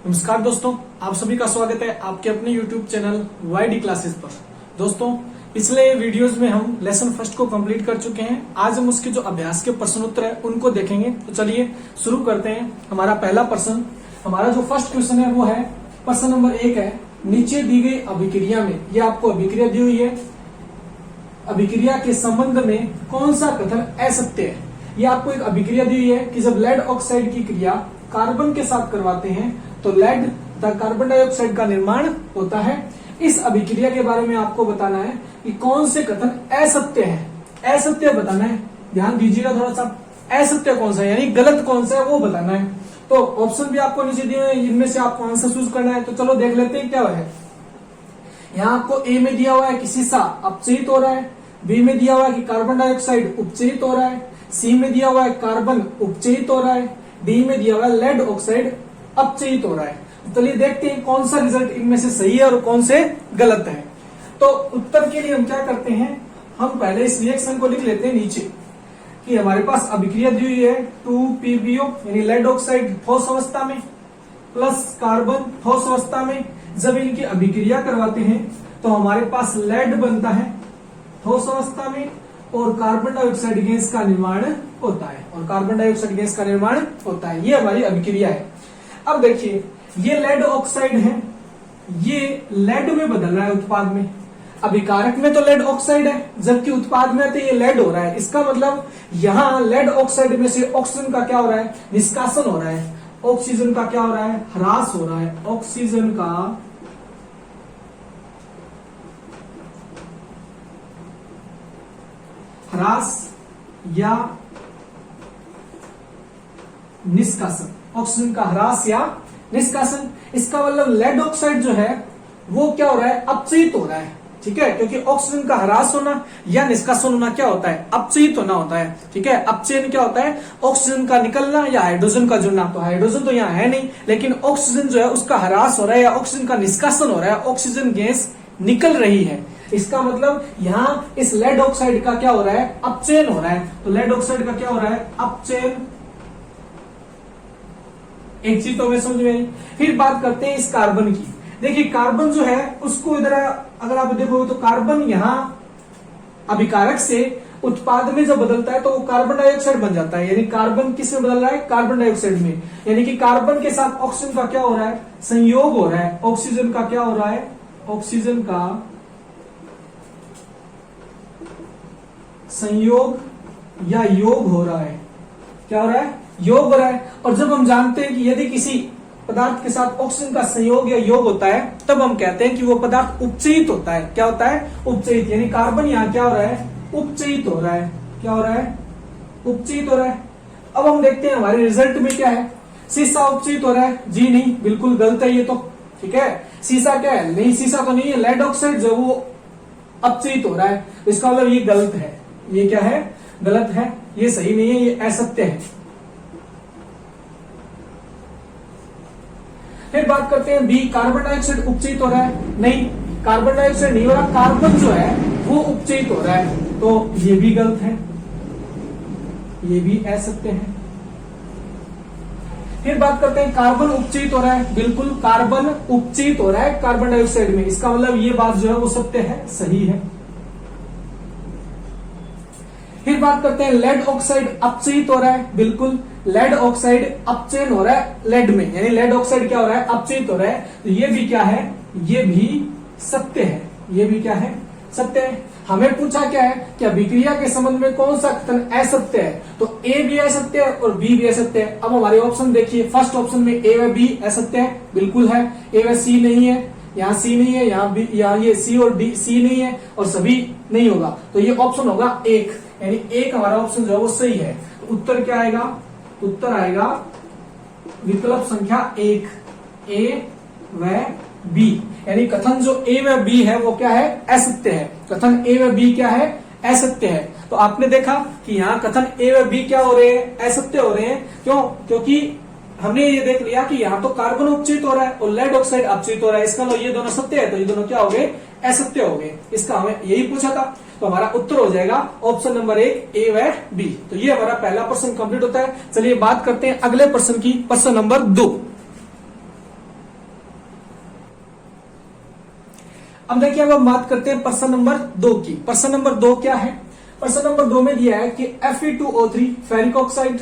नमस्कार दोस्तों, आप सभी का स्वागत है आपके अपने YouTube चैनल YD क्लासेस पर। दोस्तों, पिछले वीडियोस में हम लेसन फर्स्ट को कंप्लीट कर चुके हैं। आज हम उसके जो अभ्यास के प्रश्न उत्तर है उनको देखेंगे। तो चलिए शुरू करते हैं। हमारा पहला प्रश्न, हमारा जो फर्स्ट क्वेश्चन है वो है प्रश्न नंबर 1 है, नीचे दी गई अभिक्रिया में, ये आपको अभिक्रिया दी हुई है, अभिक्रिया के संबंध में कौन सा कथन असत्य है। ये आपको एक अभिक्रिया दी हुई है कि जब लेड ऑक्साइड की क्रिया कार्बन के साथ करवाते हैं तो लेड तथा कार्बन डाइऑक्साइड का निर्माण होता है। इस अभिक्रिया के बारे में आपको बताना है कि कौन से कथन असत्य है। असत्य बताना है, ध्यान दीजिएगा थोड़ा सा। असत्य कौन सा है यानी गलत कौन सा है वो बताना है। तो ऑप्शन भी आपको नीचे दिए हुए हैं, इनमें से आपको आंसर चूज करना है। तो चलो देख लेते हैं क्या है। यहाँ आपको ए में दिया हुआ है कि सीसा अपचयित हो रहा है, बी में दिया हुआ है कि कार्बन डाइऑक्साइड उपचयित हो रहा है, सी में दिया हुआ है कार्बन उपचयित हो रहा है, डी में दिया हुआ है लेड ऑक्साइड अपचयित हो रहा है। चलिए देखते हैं कौन सा रिजल्ट इनमें से सही है और कौन से गलत है। तो उत्तर के लिए हम क्या करते हैं, हम पहले इस रिएक्शन को लिख लेते हैं नीचे कि हमारे पास अभिक्रिया दी हुई है 2PbO यानी लेड ऑक्साइड ठोस अवस्था में प्लस कार्बन ठोस अवस्था में। जब इनकी अभिक्रिया करवाते हैं तो हमारे पास लेड बनता है ठोस अवस्था में और कार्बन डाइऑक्साइड गैस का निर्माण होता है ये हमारी अभिक्रिया है। अब देखिए ये लेड ऑक्साइड है, ये लेड में बदल रहा है उत्पाद में। अभिकारक में तो लेड ऑक्साइड है, जबकि उत्पाद में तो ये लेड हो रहा है। इसका मतलब यहाँ लेड ऑक्साइड में से ऑक्सीजन का क्या हो रहा है, निष्कासन हो रहा है। ऑक्सीजन का क्या हो रहा है, ह्रास हो रहा है। ऑक्सीजन का ह्रास या निष्कासन, ऑक्सीजन का ह्रास या निष्कासन। इसका मतलब लेड ऑक्साइड जो है वो क्या हो रहा है, अपचयित हो रहा है। ठीक है, क्योंकि ऑक्सीजन का ह्रास होना या निष्कासन होना क्या होता है, अपचयित होना होता है। ठीक है, अपचयन क्या होता है, ऑक्सीजन का निकलना या हाइड्रोजन का जुड़ना। तो हाइड्रोजन तो यहाँ है नहीं, लेकिन ऑक्सीजन जो है उसका ह्रास हो रहा है या ऑक्सीजन का निष्कासन हो रहा है, ऑक्सीजन गैस निकल रही है। इसका मतलब यहाँ इस लेड ऑक्साइड का क्या हो रहा है, अपचयन हो रहा है। तो लेड ऑक्साइड का क्या हो रहा है, अपचयन। एक चीज तो हमें समझ में आई। फिर बात करते हैं इस कार्बन की। देखिए कार्बन जो है उसको इधर अगर आप देखोगे तो कार्बन यहाँ अभिकारक से उत्पाद में जब बदलता है तो वो कार्बन डाइऑक्साइड बन जाता है। यानी कार्बन किस में बदल रहा है, कार्बन डाइऑक्साइड में। यानी कि कार्बन के साथ ऑक्सीजन का क्या हो रहा है, संयोग हो रहा है। ऑक्सीजन का क्या हो रहा है, ऑक्सीजन का संयोग या योग हो रहा है। क्या हो रहा है, योग हो रहा है। और जब हम जानते हैं कि यदि किसी पदार्थ के साथ ऑक्सीजन का संयोग या योग होता है तब हम कहते हैं कि वो पदार्थ उपचयित होता है। क्या होता है, उपचयित। यानी कार्बन यहाँ क्या हो रहा है, उपचयित हो रहा है। क्या हो रहा है, उपचयित हो रहा है। अब हम देखते हैं हमारे रिजल्ट में क्या है। सीसा उपचयित हो रहा है, जी नहीं, बिल्कुल गलत है ये तो। ठीक है, सीसा क्या है, नहीं सीसा तो नहीं है। लेड ऑक्साइड जो वो अपचयित हो रहा है, इसका मतलब ये गलत है। ये क्या है, गलत है, ये सही नहीं है, ये असत्य है। फिर बात करते हैं बी, कार्बन डाइऑक्साइड उपचयित हो रहा है। नहीं, कार्बन डाइऑक्साइड नहीं हो रहा, कार्बन जो है वो उपचयित हो रहा है। तो ये भी गलत है, ये भी असत्य है। फिर बात करते हैं कार्बन उपचयित हो रहा है। बिल्कुल कार्बन उपचयित हो रहा है कार्बन डाइऑक्साइड में। इसका मतलब ये बात जो है वो सत्य है, सही है। फिर बात करते हैं लेड ऑक्साइड अपचयित हो रहा है। बिल्कुल लेड ऑक्साइड अपचयन हो रहा है लेड में, यानी लेड ऑक्साइड क्या हो रहा है, अपचयित हो रहा है। तो ये भी क्या है, ये भी सत्य है। ये भी क्या है, सत्य है। हमें पूछा क्या है कि अभिक्रिया के संबंध में कौन सा कथन असत्य है। तो ए भी असत्य है और बी भी असत्य है। अब हमारे ऑप्शन देखिए, फर्स्ट ऑप्शन में ए व बी असत्य है, बिल्कुल है। ए व सी नहीं है, यहाँ सी नहीं है, यहाँ बी, यहाँ ये सी और डी, सी नहीं है और सभी नहीं होगा। तो ये ऑप्शन होगा एक, यानी एक हमारा ऑप्शन जो है वो सही है। तो उत्तर क्या आएगा, उत्तर आएगा विकल्प संख्या 1, ए व बी। यानी कथन जो ए व बी है वो क्या है, असत्य है। कथन ए व बी क्या है, असत्य है। तो आपने देखा कि यहाँ कथन ए व बी क्या हो रहे हैं, असत्य हो रहे हैं। क्यों, क्योंकि हमने ये देख लिया कि यहाँ तो कार्बन उपचयित हो रहा है और लेड ऑक्साइड अपचयित हो रहा है। इसका मतलब ये दोनों सत्य है, तो ये दोनों क्या हो गए, असत्य हो गए। इसका हमें यही पूछा था। तो हमारा उत्तर हो जाएगा ऑप्शन नंबर 1, ए व बी। तो ये हमारा पहला प्रश्न कंप्लीट होता है। चलिए बात करते हैं अगले प्रश्न की, प्रश्न नंबर 2। अब देखिए, अब हम बात करते हैं प्रश्न नंबर 2 की। प्रश्न नंबर 2 क्या है? प्रश्न नंबर 2 में दिया है कि Fe2O3 ferric oxide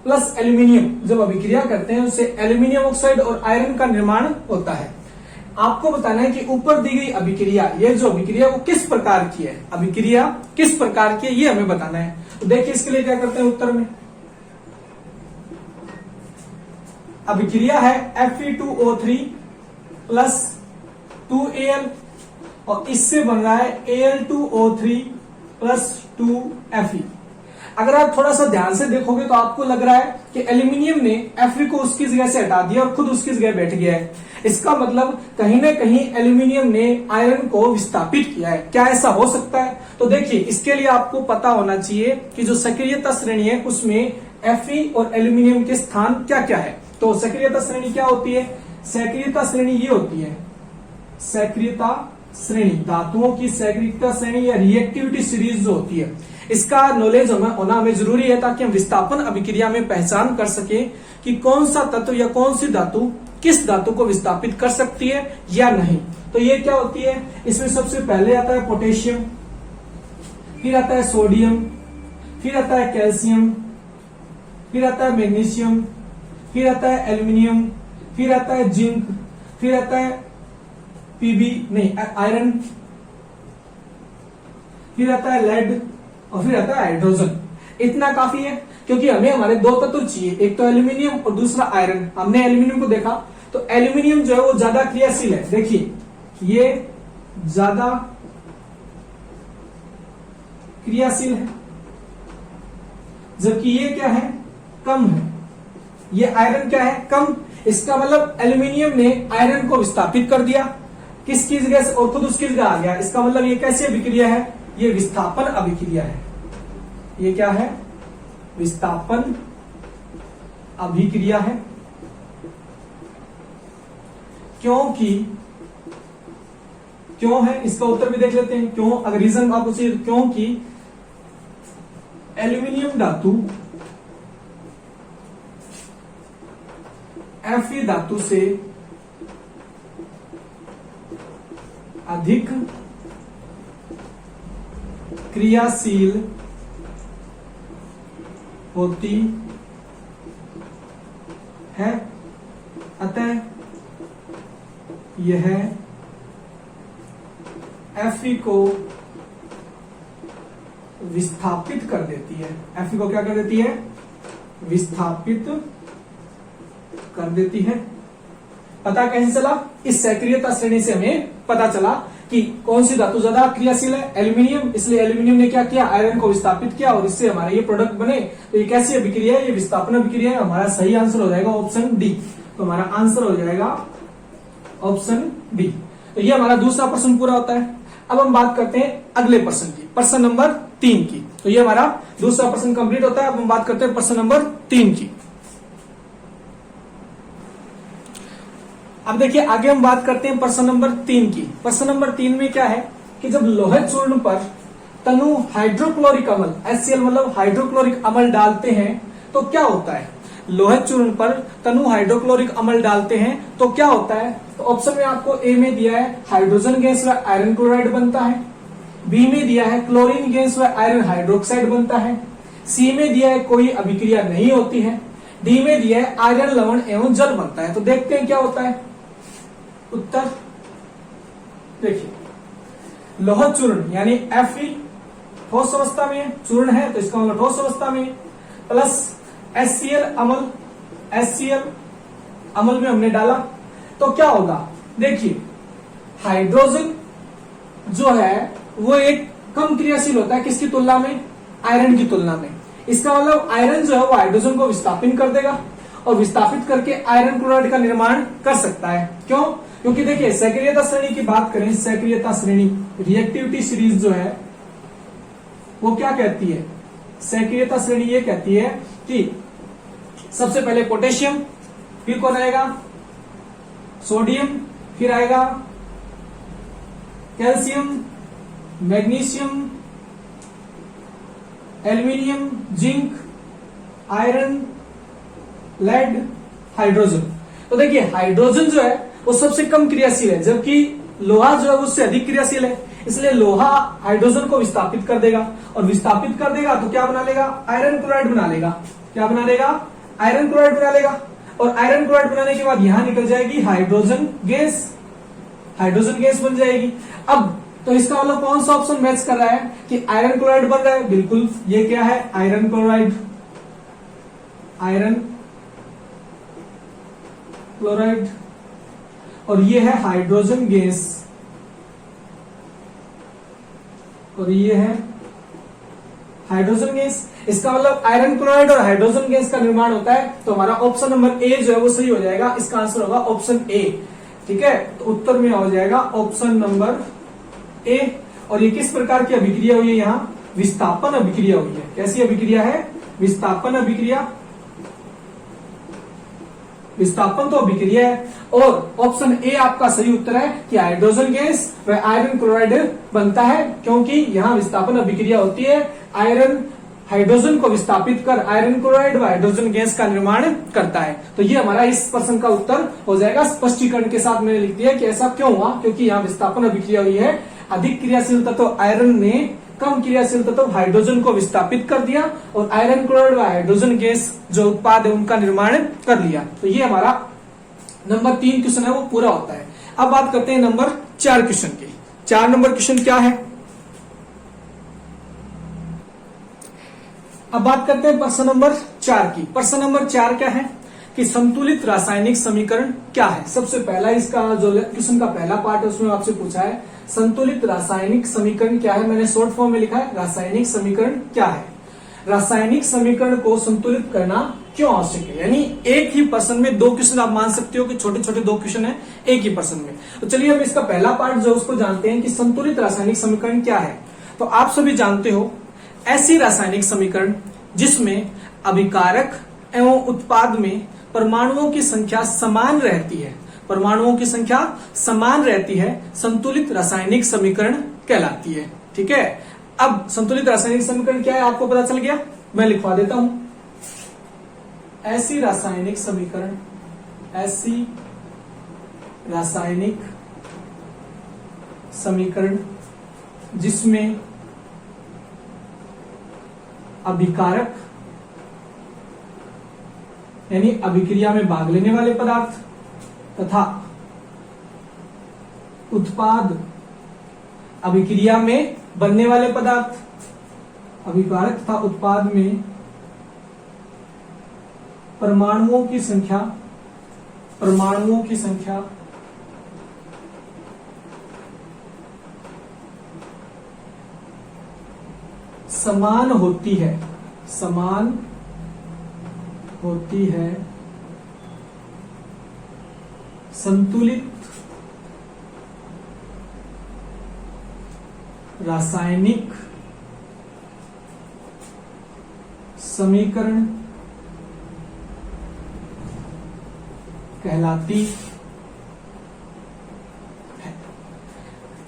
plus aluminium जब अभिक्रिया करते हैं उससे एल्यूमिनियम ऑक्साइड और आयरन का निर्माण होता है। आपको बताना है कि ऊपर दी गई अभिक्रिया, ये जो अभिक्रिया वो किस प्रकार की है, अभिक्रिया किस प्रकार की है ये हमें बताना है। तो देखिए इसके लिए क्या करते हैं, उत्तर में अभिक्रिया है Fe2O3 प्लस 2Al और इससे बन रहा है Al2O3 प्लस 2Fe। अगर आप थोड़ा सा ध्यान से देखोगे तो आपको लग रहा है कि एल्यूमिनियम ने Fe को उसकी जगह से हटा दिया और खुद उसकी जगह बैठ गया है। इसका मतलब कहीं ना कहीं एल्यूमिनियम ने आयरन को विस्थापित किया है। क्या ऐसा हो सकता है? तो देखिए, इसके लिए आपको पता होना चाहिए कि जो सक्रियता श्रेणी है उसमें Fe और एल्यूमिनियम के स्थान क्या क्या है। तो सक्रियता श्रेणी क्या होती है? सक्रियता श्रेणी ये होती है, सक्रियता श्रेणी, धातुओं की सक्रियता श्रेणी या रिएक्टिविटी सीरीज जो होती है, इसका नॉलेज होना हमें जरूरी है ताकि हम विस्थापन अभिक्रिया में पहचान कर सके कि कौन सा तत्व या कौन सी धातु किस धातु को विस्थापित कर सकती है या नहीं। तो ये क्या होती है, इसमें सबसे पहले आता है पोटेशियम, फिर आता है सोडियम, फिर आता है कैल्शियम, फिर आता है मैग्नीशियम, फिर आता है एल्यूमिनियम, फिर आता है जिंक, फिर आता है आयरन, फिर आता है लेड और फिर आता है हाइड्रोजन। इतना काफी है क्योंकि हमें हमारे दो तत्व चाहिए, एक तो एल्यूमिनियम और दूसरा आयरन। हमने एल्यूमिनियम को देखा तो एल्यूमिनियम जो है वो ज्यादा क्रियाशील है। देखिए ये ज्यादा क्रियाशील है, जबकि ये क्या है, कम है। ये आयरन क्या है, कम। इसका मतलब एल्यूमिनियम ने आयरन को विस्थापित कर दिया किसकी जगह से और खुद उसकी जगह आ गया। इसका मतलब ये कैसी अभिक्रिया है, ये विस्थापन अभिक्रिया है। ये क्या है, विस्थापन अभिक्रिया है। क्यों है, इसका उत्तर भी देख लेते हैं। क्यों, अगर रीजन आपको चाहिए, क्योंकि एल्यूमिनियम धातु Fe धातु से अधिक क्रियाशील होती है, अतः यह Fe को विस्थापित कर देती है। Fe को क्या कर देती है, विस्थापित कर देती है। पता कैसे चला? इस सक्रियता श्रेणी से हमें पता चला कि कौन सी धातु ज्यादा क्रियाशील है, एल्यूमिनियम। इसलिए एल्यूमिनियम ने क्या किया, आयरन को विस्थापित किया और इससे हमारे ये प्रोडक्ट बने। तो ये कैसी अभिक्रिया है, ये विस्थापन अभिक्रिया है। हमारा सही आंसर हो जाएगा ऑप्शन डी। तो हमारा आंसर हो जाएगा ऑप्शन डी। तो ये हमारा दूसरा प्रश्न पूरा होता है। अब हम बात करते हैं अगले प्रश्न की, प्रश्न नंबर 3 की। तो ये हमारा दूसरा प्रश्न कंप्लीट होता है। अब हम बात करते हैं प्रश्न नंबर 3 की। अब देखिए आगे हम बात करते हैं प्रश्न नंबर 3 की। प्रश्न नंबर 3 में क्या है कि जब लोहे चूर्ण पर तनु हाइड्रोक्लोरिक अम्ल HCl मतलब हाइड्रोक्लोरिक अम्ल डालते हैं तो क्या होता है। लोहे चूर्ण पर तनु हाइड्रोक्लोरिक अम्ल डालते हैं तो क्या होता है। तो ऑप्शन में आपको ए में दिया है हाइड्रोजन गैस व आयरन क्लोराइड बनता है, बी में दिया है क्लोरीन गैस व आयरन हाइड्रोक्साइड बनता है, सी में दिया है कोई अभिक्रिया नहीं होती है, डी में दिया है आयरन लवण एवं जल बनता है। तो देखते हैं क्या होता है उत्तर। देखिए लोह चूर्ण यानी Fe ठोस अवस्था में चूर्ण है तो इसका मतलब ठोस अवस्था में, प्लस HCl अम्ल में हमने डाला तो क्या होगा। देखिए हाइड्रोजन जो है वो एक कम क्रियाशील होता है किसकी तुलना में, आयरन की तुलना में। इसका मतलब आयरन जो है वो हाइड्रोजन को विस्थापित कर देगा और विस्थापित करके आयरन क्लोराइड का निर्माण कर सकता है। क्यों, क्योंकि देखिए सक्रियता श्रेणी की बात करें, सक्रियता श्रेणी रिएक्टिविटी सीरीज जो है वो क्या कहती है, सक्रियता श्रेणी ये कहती है कि सबसे पहले पोटेशियम, फिर कौन आएगा सोडियम, फिर आएगा calcium, magnesium, aluminium, zinc, iron, lead, hydrogen. तो देखिए हाइड्रोजन जो है वो सबसे कम क्रियाशील है जबकि लोहा जो है उससे अधिक क्रियाशील है, इसलिए लोहा हाइड्रोजन को विस्थापित कर देगा, और विस्थापित कर देगा तो क्या बना लेगा, आयरन क्लोराइड बना लेगा। क्या बना लेगा, आयरन क्लोराइड बना लेगा। और आयरन क्लोराइड बनाने के बाद यहां निकल जाएगी हाइड्रोजन गैस, हाइड्रोजन गैस बन जाएगी। अब तो इसका मतलब कौन सा ऑप्शन मैच कर रहा है कि आयरन क्लोराइड बन रहा है, बिल्कुल ये क्या है, आयरन क्लोराइड, आयरन क्लोराइड, और ये है हाइड्रोजन गैस, और ये है हाइड्रोजन गैस। इसका मतलब आयरन क्लोराइड और हाइड्रोजन गैस का निर्माण होता है, तो हमारा ऑप्शन नंबर ए जो है वो सही हो जाएगा। इसका आंसर होगा ऑप्शन ए। ठीक है, तो उत्तर में हो जाएगा ऑप्शन नंबर ए। और ये किस प्रकार की अभिक्रिया हुई है, यहाँ विस्थापन अभिक्रिया हुई है। कैसी अभिक्रिया है, विस्थापन अभिक्रिया। विस्थापन तो अभिक्रिया है, और ऑप्शन ए आपका सही उत्तर है कि हाइड्रोजन गैस व आयरन क्लोराइड बनता है, क्योंकि यहाँ विस्थापन अभिक्रिया होती है। आयरन हाइड्रोजन को विस्थापित कर आयरन क्लोराइड व हाइड्रोजन गैस का निर्माण करता है। तो ये हमारा इस प्रश्न का उत्तर हो जाएगा। स्पष्टीकरण के साथ मैंने लिख दिया कि ऐसा क्यों हुआ, क्योंकि यहाँ विस्थापन अभिक्रिया हुई है। अधिक क्रियाशील तत्व आयरन ने कम क्रियाशील तत्व हाइड्रोजन को विस्थापित कर दिया, और आयरन क्लोराइड व हाइड्रोजन गैस जो उत्पाद है उनका निर्माण कर लिया। तो ये हमारा नंबर 3 क्वेश्चन है वो पूरा होता है। अब बात करते हैं नंबर 4 क्वेश्चन की। 4 नंबर क्वेश्चन क्या है, अब बात करते हैं प्रश्न नंबर 4 की। प्रश्न नंबर 4 क्या है कि संतुलित रासायनिक समीकरण क्या है। सबसे पहला इसका जो क्वेश्चन का पहला पार्ट है उसमें आपसे पूछा है संतुलित रासायनिक समीकरण क्या है। मैंने शॉर्ट फॉर्म में लिखा है रासायनिक समीकरण क्या है। रासायनिक समीकरण को संतुलित करना क्यों आवश्यक है, यानी एक ही प्रश्न में 2 क्वेश्चन आप मान सकते हो कि छोटे छोटे 2 क्वेश्चन है एक ही प्रश्न में। तो चलिए हम इसका पहला पार्ट जो उसको जानते हैं कि संतुलित रासायनिक समीकरण क्या है। तो आप सभी जानते हो ऐसी रासायनिक समीकरण जिसमें अभिकारक एवं उत्पाद में परमाणुओं की संख्या समान रहती है, परमाणुओं की संख्या समान रहती है, संतुलित रासायनिक समीकरण कहलाती है। ठीक है, अब संतुलित रासायनिक समीकरण क्या है आपको पता चल गया, मैं लिखवा देता हूं। ऐसी रासायनिक समीकरण, ऐसी रासायनिक समीकरण जिसमें अभिकारक यानी अभिक्रिया में भाग लेने वाले पदार्थ तथा उत्पाद अभिक्रिया में बनने वाले पदार्थ, अभिकारक तथा उत्पाद में परमाणुओं की संख्या समान होती है, संतुलित रासायनिक समीकरण कहलाती है।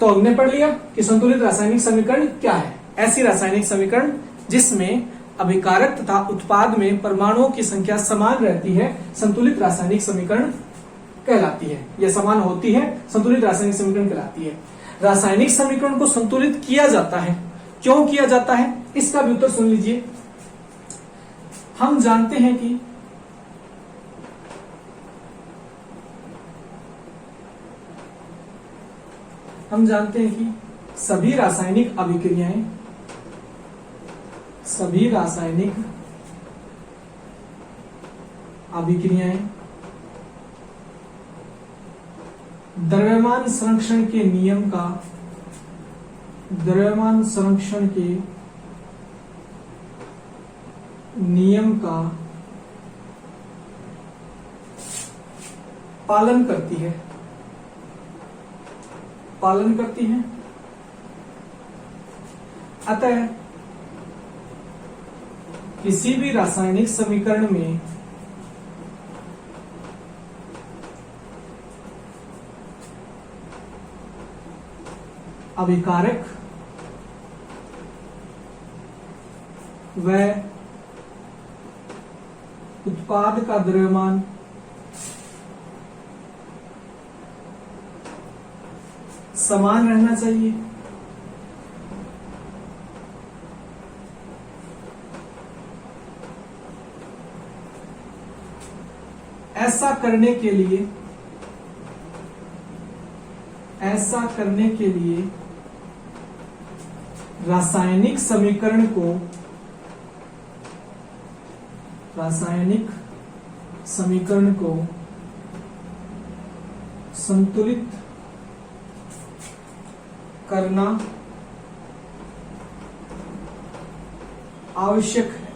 तो हमने पढ़ लिया कि संतुलित रासायनिक समीकरण क्या है। ऐसी रासायनिक समीकरण जिसमें अभिकारक तथा उत्पाद में परमाणुओं की संख्या समान रहती है, संतुलित रासायनिक समीकरण कहलाती है। यह समान होती है, संतुलित रासायनिक समीकरण कहलाती है। रासायनिक समीकरण को संतुलित किया जाता है, क्यों किया जाता है इसका भी उत्तर सुन लीजिए। हम जानते हैं कि सभी रासायनिक अभिक्रियाएं द्रव्यमान संरक्षण के नियम का पालन करती हैं। अतः किसी भी रासायनिक समीकरण में अभिकारक व उत्पाद का द्रव्यमान समान रहना चाहिए। ऐसा करने के लिए रासायनिक समीकरण को संतुलित करना आवश्यक है।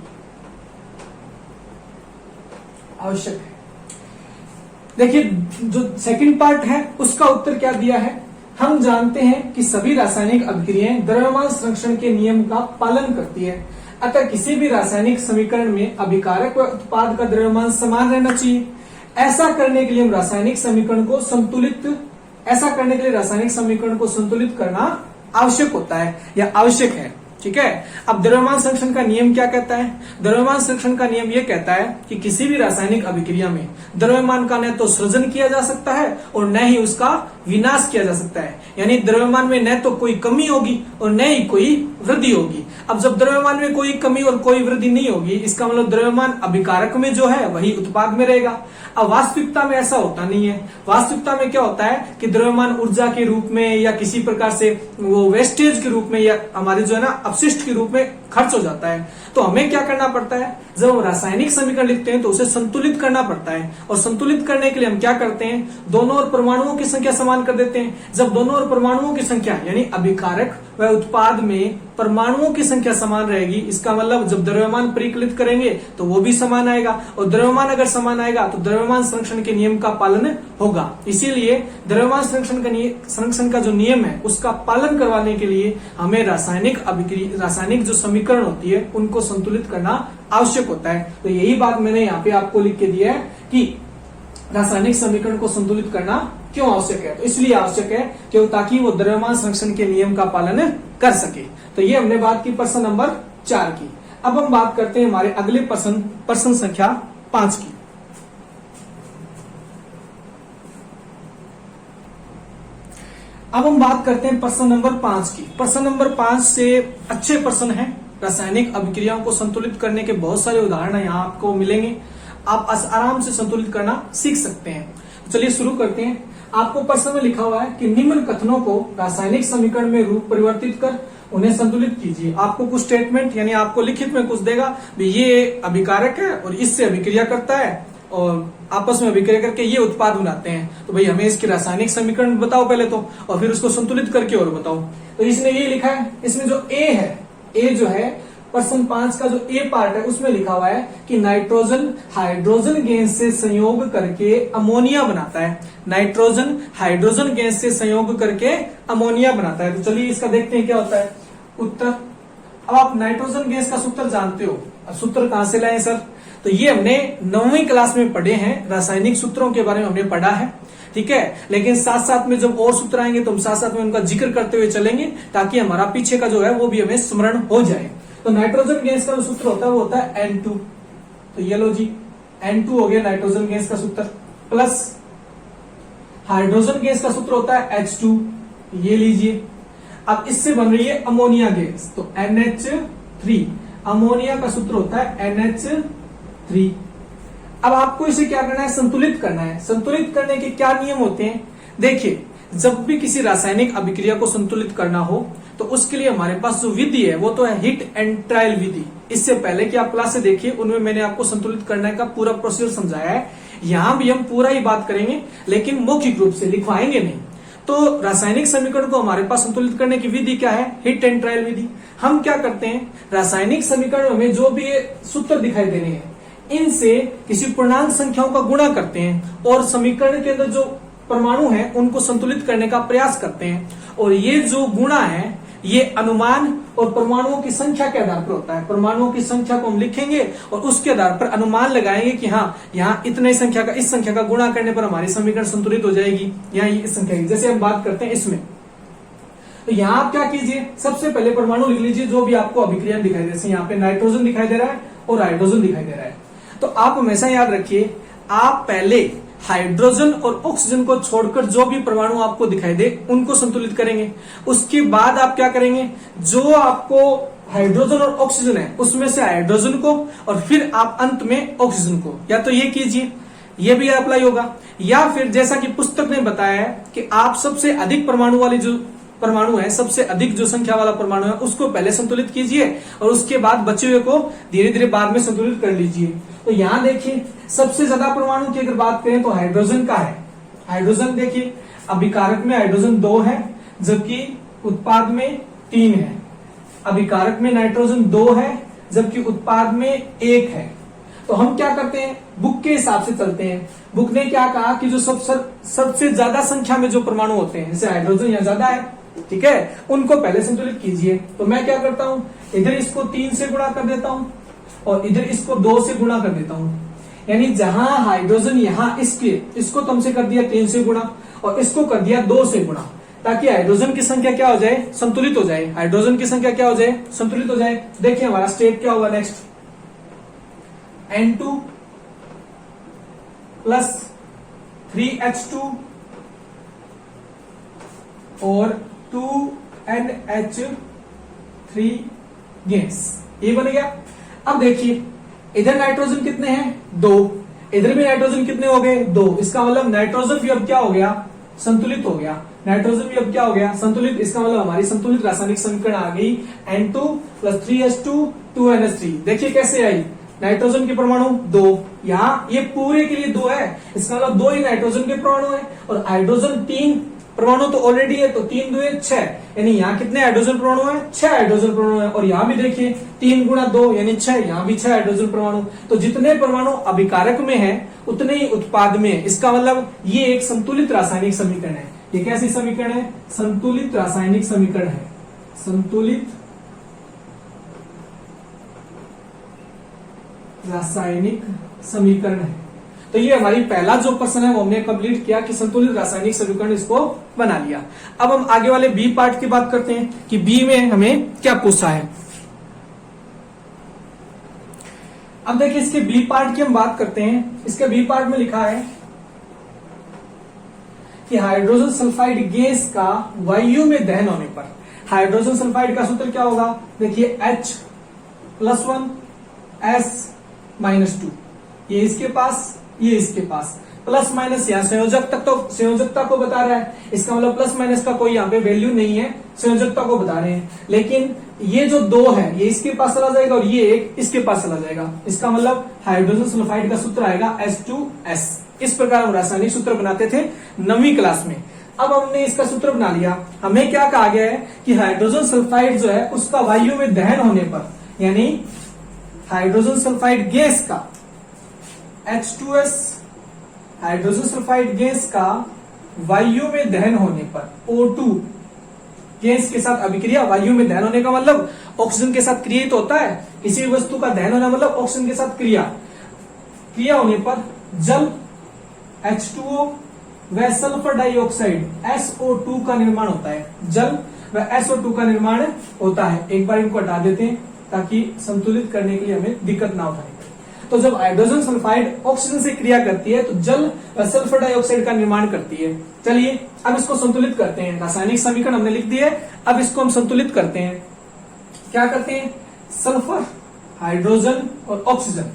देखिए, जो सेकंड पार्ट है उसका उत्तर क्या दिया है। हम जानते हैं कि सभी रासायनिक अभिक्रियाएं द्रव्यमान संरक्षण के नियम का पालन करती है, अतः किसी भी रासायनिक समीकरण में अभिकारक व उत्पाद का द्रव्यमान समान रहना चाहिए। ऐसा करने के लिए रासायनिक समीकरण को संतुलित करना आवश्यक होता है या आवश्यक है। ठीक है। अब द्रव्यमान संरक्षण का नियम क्या कहता है? द्रव्यमान संरक्षण का नियम यह कहता है कि किसी भी रासायनिक अभिक्रिया में द्रव्यमान का न तो सृजन किया जा सकता है और न ही उसका विनाश किया जा सकता है। यानी द्रव्यमान में न तो कोई कमी होगी और न ही कोई वृद्धि होगी। अब जब द्रव्यमान में कोई कमी और कोई वृद्धि नहीं होगी, इसका मतलब द्रव्यमान अभिकारक में जो है वही उत्पाद में रहेगा। अब वास्तविकता में ऐसा होता नहीं है। वास्तविकता में क्या होता है कि द्रव्यमान ऊर्जा के रूप में या किसी प्रकार से वो वेस्टेज के रूप में या हमारे जो है ना अपशिष्ट के रूप में खर्च हो जाता है। तो हमें क्या करना पड़ता है, जब हम रासायनिक समीकरण लिखते हैं तो उसे संतुलित करना पड़ता है। और संतुलित करने के लिए हम क्या करते हैं, दोनों ओर परमाणुओं की संख्या समान कर देते हैं। जब दोनों ओर परमाणुओं की संख्या यानी अभिकारक व उत्पाद में परमाणुओं की संख्या समान रहेगी, इसका मतलब जब द्रव्यमान परिकलित करेंगे तो वो भी समान आएगा, और द्रव्यमान अगर समान आएगा तो द्रव्यमान संरक्षण के नियम का पालन होगा। इसीलिए द्रव्यमान संरक्षण का जो नियम है उसका पालन करवाने के लिए हमें रासायनिक जो समीकरण होती है उनको संतुलित करना आवश्यक होता है। तो यही बात मैंने यहाँ पे आपको लिख के दिया है कि रासायनिक समीकरण को संतुलित करना क्यों आवश्यक है। तो इसलिए आवश्यक है क्यों, ताकि वो द्रव्यमान संरक्षण के नियम का पालन कर सके। तो ये हमने बात की प्रश्न नंबर 4 की। अब हम बात करते हैं हमारे अगले प्रश्न संख्या 5 की। अब हम बात करते हैं प्रश्न नंबर 5 की। प्रश्न नंबर 5 से अच्छे प्रश्न हैं। रासायनिक अभिक्रियाओं को संतुलित करने के बहुत सारे उदाहरण यहाँ आपको मिलेंगे। आप आराम से संतुलित करना सीख सकते हैं। तो चलिए शुरू करते हैं। आपको प्रश्न में लिखा हुआ है कि निम्न कथनों को रासायनिक समीकरण में रूप परिवर्तित कर उन्हें संतुलित कीजिए। आपको कुछ स्टेटमेंट यानी आपको लिखित में कुछ देगा, ये अभिकारक है और इससे अभिक्रिया करता है और आपस में अभिक्रिया करके ये उत्पाद बनाते हैं। तो भाई हमें इसके रासायनिक समीकरण बताओ पहले तो, और फिर उसको संतुलित करके और बताओ। तो इसने ये लिखा है, इसमें जो ए है, ए जो है प्रश्न 5 का जो ए पार्ट है उसमें लिखा हुआ है कि नाइट्रोजन हाइड्रोजन गैस से संयोग करके अमोनिया बनाता है। नाइट्रोजन हाइड्रोजन गैस से संयोग करके अमोनिया बनाता है। तो चलिए इसका देखते हैं क्या होता है उत्तर। अब आप नाइट्रोजन गैस का सूत्र जानते हो, अब सूत्र कहां से लाए सर? तो ये हमने 9वीं क्लास में पढ़े हैं, रासायनिक सूत्रों के बारे में हमने पढ़ा है। ठीक है, लेकिन साथ साथ में जब और सूत्र आएंगे तो हम साथ साथ में उनका जिक्र करते हुए चलेंगे, ताकि हमारा पीछे का जो है वो भी हमें स्मरण हो जाए। तो नाइट्रोजन गैस का जो सूत्र होता है वो होता है N2। तो ये लो जी, N2 हो गया नाइट्रोजन गैस का सूत्र, प्लस हाइड्रोजन गैस का सूत्र होता है H2, ये लीजिए। अब इससे बन रही है अमोनिया गैस, तो NH3। अमोनिया का सूत्र होता है NH3। अब आपको इसे क्या करना है, संतुलित करना है। संतुलित करने के क्या नियम होते हैं? देखिए, जब भी किसी रासायनिक अभिक्रिया को संतुलित करना हो तो उसके लिए हमारे पास जो विधि है वो तो है हिट एंड ट्रायल विधि। इससे पहले की आप क्लास से देखिए, उनमें मैंने आपको संतुलित करने का पूरा प्रोसीजर समझाया है। यहां भी हम पूरा ही बात करेंगे, लेकिन मौखिक रूप से लिखवाएंगे नहीं। तो रासायनिक समीकरण को हमारे पास संतुलित करने की विधि क्या है? हिट एंड ट्रायल विधि। हम क्या करते हैं, रासायनिक समीकरण में जो भी सूत्र दिखाई देने हैं इनसे किसी पूर्णांक संख्याओं का गुणा करते हैं और समीकरण के अंदर जो परमाणु हैं उनको संतुलित करने का प्रयास करते हैं। और ये जो गुणा है ये अनुमान और परमाणुओं की संख्या के आधार पर होता है। परमाणुओं की संख्या को हम लिखेंगे और उसके आधार पर अनुमान लगाएंगे कि हाँ, यहाँ इतने संख्या का इस संख्या का गुणा करने पर हमारी समीकरण संतुलित हो जाएगी, यहाँ इस संख्या की। जैसे हम बात करते हैं इसमें, तो यहाँ आप क्या कीजिए, सबसे पहले परमाणु लिख लीजिए जो भी आपको अभिक्रिया दिखाई दे। जैसे यहाँ पे नाइट्रोजन दिखाई दे रहा है और हाइड्रोजन दिखाई दे रहा है। तो आप हमेशा याद रखिए, आप पहले हाइड्रोजन और ऑक्सीजन को छोड़कर जो भी परमाणु आपको दिखाई दे उनको संतुलित करेंगे। उसके बाद आप क्या करेंगे, जो आपको हाइड्रोजन और ऑक्सीजन है उसमें से हाइड्रोजन को और फिर आप अंत में ऑक्सीजन को, या तो ये कीजिए, ये भी अप्लाई होगा, या फिर जैसा कि पुस्तक ने बताया है कि आप सबसे अधिक परमाणु वाले जो परमाणु है, सबसे अधिक जो संख्या वाला परमाणु है उसको पहले संतुलित कीजिए और उसके बाद बचे हुए को धीरे धीरे बाद में संतुलित कर लीजिए। तो यहां देखिए सबसे ज्यादा परमाणु की अगर बात करें तो हाइड्रोजन का है। हाइड्रोजन देखिए अभिकारक में हाइड्रोजन 2 है जबकि उत्पाद में 3 है। अभिकारक में नाइट्रोजन 2 है जबकि उत्पाद में 1 है। तो हम क्या करते हैं, बुक के हिसाब से चलते हैं। बुक ने क्या कहा कि जो सबसे ज्यादा संख्या में जो परमाणु होते हैं, जैसे हाइड्रोजन यहाँ ज्यादा है, ठीक है, उनको पहले संतुलित कीजिए। तो मैं क्या करता हूं, इधर इसको 3 से गुणा कर देता हूं और इधर इसको 2 से गुणा कर देता हूं। यानी जहां हाइड्रोजन यहां इसको तो हमसे कर दिया 3 से गुणा और इसको कर दिया 2 से गुणा, ताकि हाइड्रोजन की संख्या क्या हो जाए, संतुलित हो जाए। हाइड्रोजन की संख्या क्या हो जाए, संतुलित हो जाए। देखिए हमारा स्टेट क्या होगा नेक्स्ट, N2 प्लस 3H2 और 2NH3 गैस, ये बन गया। अब देखिए इधर नाइट्रोजन कितने हैं, 2, इधर भी नाइट्रोजन कितने हो गए, 2। इसका मतलब नाइट्रोजन भी अब क्या हो गया, संतुलित हो गया। नाइट्रोजन भी अब क्या हो गया, संतुलित। इसका मतलब हमारी संतुलित रासायनिक समीकरण आ गई N2 प्लस 3H2 2NH3। देखिए कैसे आई, नाइट्रोजन के परमाणु 2, यहाँ ये पूरे के लिए 2 है, इसका मतलब 2 ही नाइट्रोजन के परमाणु है और हाइड्रोजन 3 परमाणु तो ऑलरेडी है, तो 3 2 6, यानी यहाँ कितने हाइड्रोजन परमाणु है, 6 हाइड्रोजन परमाणु है। और यहाँ भी देखिए 3 गुणा 2 यानी 6, यहाँ भी 6 हाइड्रोजन परमाणु। तो जितने परमाणु अभिकारक में है उतने ही उत्पाद में है। इसका मतलब ये एक संतुलित रासायनिक समीकरण है। ये कैसी समीकरण है, संतुलित रासायनिक समीकरण है, संतुलित रासायनिक समीकरण है। तो ये हमारी पहला जो प्रश्न है वो हमने कंप्लीट किया कि संतुलित रासायनिक समीकरण इसको बना लिया। अब हम आगे वाले बी पार्ट की बात करते हैं कि बी में हमें क्या पूछा है। अब देखिए इसके बी पार्ट की हम बात करते हैं। इसके बी पार्ट में लिखा है कि हाइड्रोजन सल्फाइड गैस का वायु में दहन होने पर, हाइड्रोजन सल्फाइड का सूत्र क्या होगा, देखिए H+1 S-2, ये इसके पास, ये इसके पास, प्लस माइनस यहाँ संयोजकता को बता रहा है। इसका मतलब प्लस माइनस का कोई यहाँ पे वैल्यू नहीं है, संयोजकता को बता रहे हैं। लेकिन ये जो 2 है ये इसके पास चला जाएगा और ये 1 इसके पास चला जाएगा। इसका मतलब हाइड्रोजन सल्फाइड का सूत्र आएगा H2S। इस प्रकार हम रासायनिक सूत्र बनाते थे 9वीं क्लास में। अब हमने इसका सूत्र बना लिया। हमें क्या कहा गया है कि हाइड्रोजन सल्फाइड जो है उसका वायु में दहन होने पर, यानी हाइड्रोजन सल्फाइड गैस का H2S, हाइड्रोजन सल्फाइड गैस का वायु में दहन होने पर, O2 गैस के साथ अभिक्रिया, वायु में दहन होने का मतलब ऑक्सीजन के साथ क्रिया तो होता है, किसी वस्तु का दहन होना मतलब ऑक्सीजन के साथ क्रिया होने पर जल H2O व सल्फर डाइऑक्साइड SO2 का निर्माण होता है। जल व SO2 का निर्माण होता है। एक बार इनको हटा देते हैं ताकि संतुलित करने के लिए हमें दिक्कत ना उठाए। तो जब हाइड्रोजन सल्फाइड ऑक्सीजन से क्रिया करती है तो जल व सल्फर डाइऑक्साइड का निर्माण करती है। चलिए अब इसको संतुलित करते हैं। रासायनिक समीकरण हमने लिख दिया है, अब इसको हम संतुलित करते हैं। क्या करते हैं, सल्फर, हाइड्रोजन और ऑक्सीजन।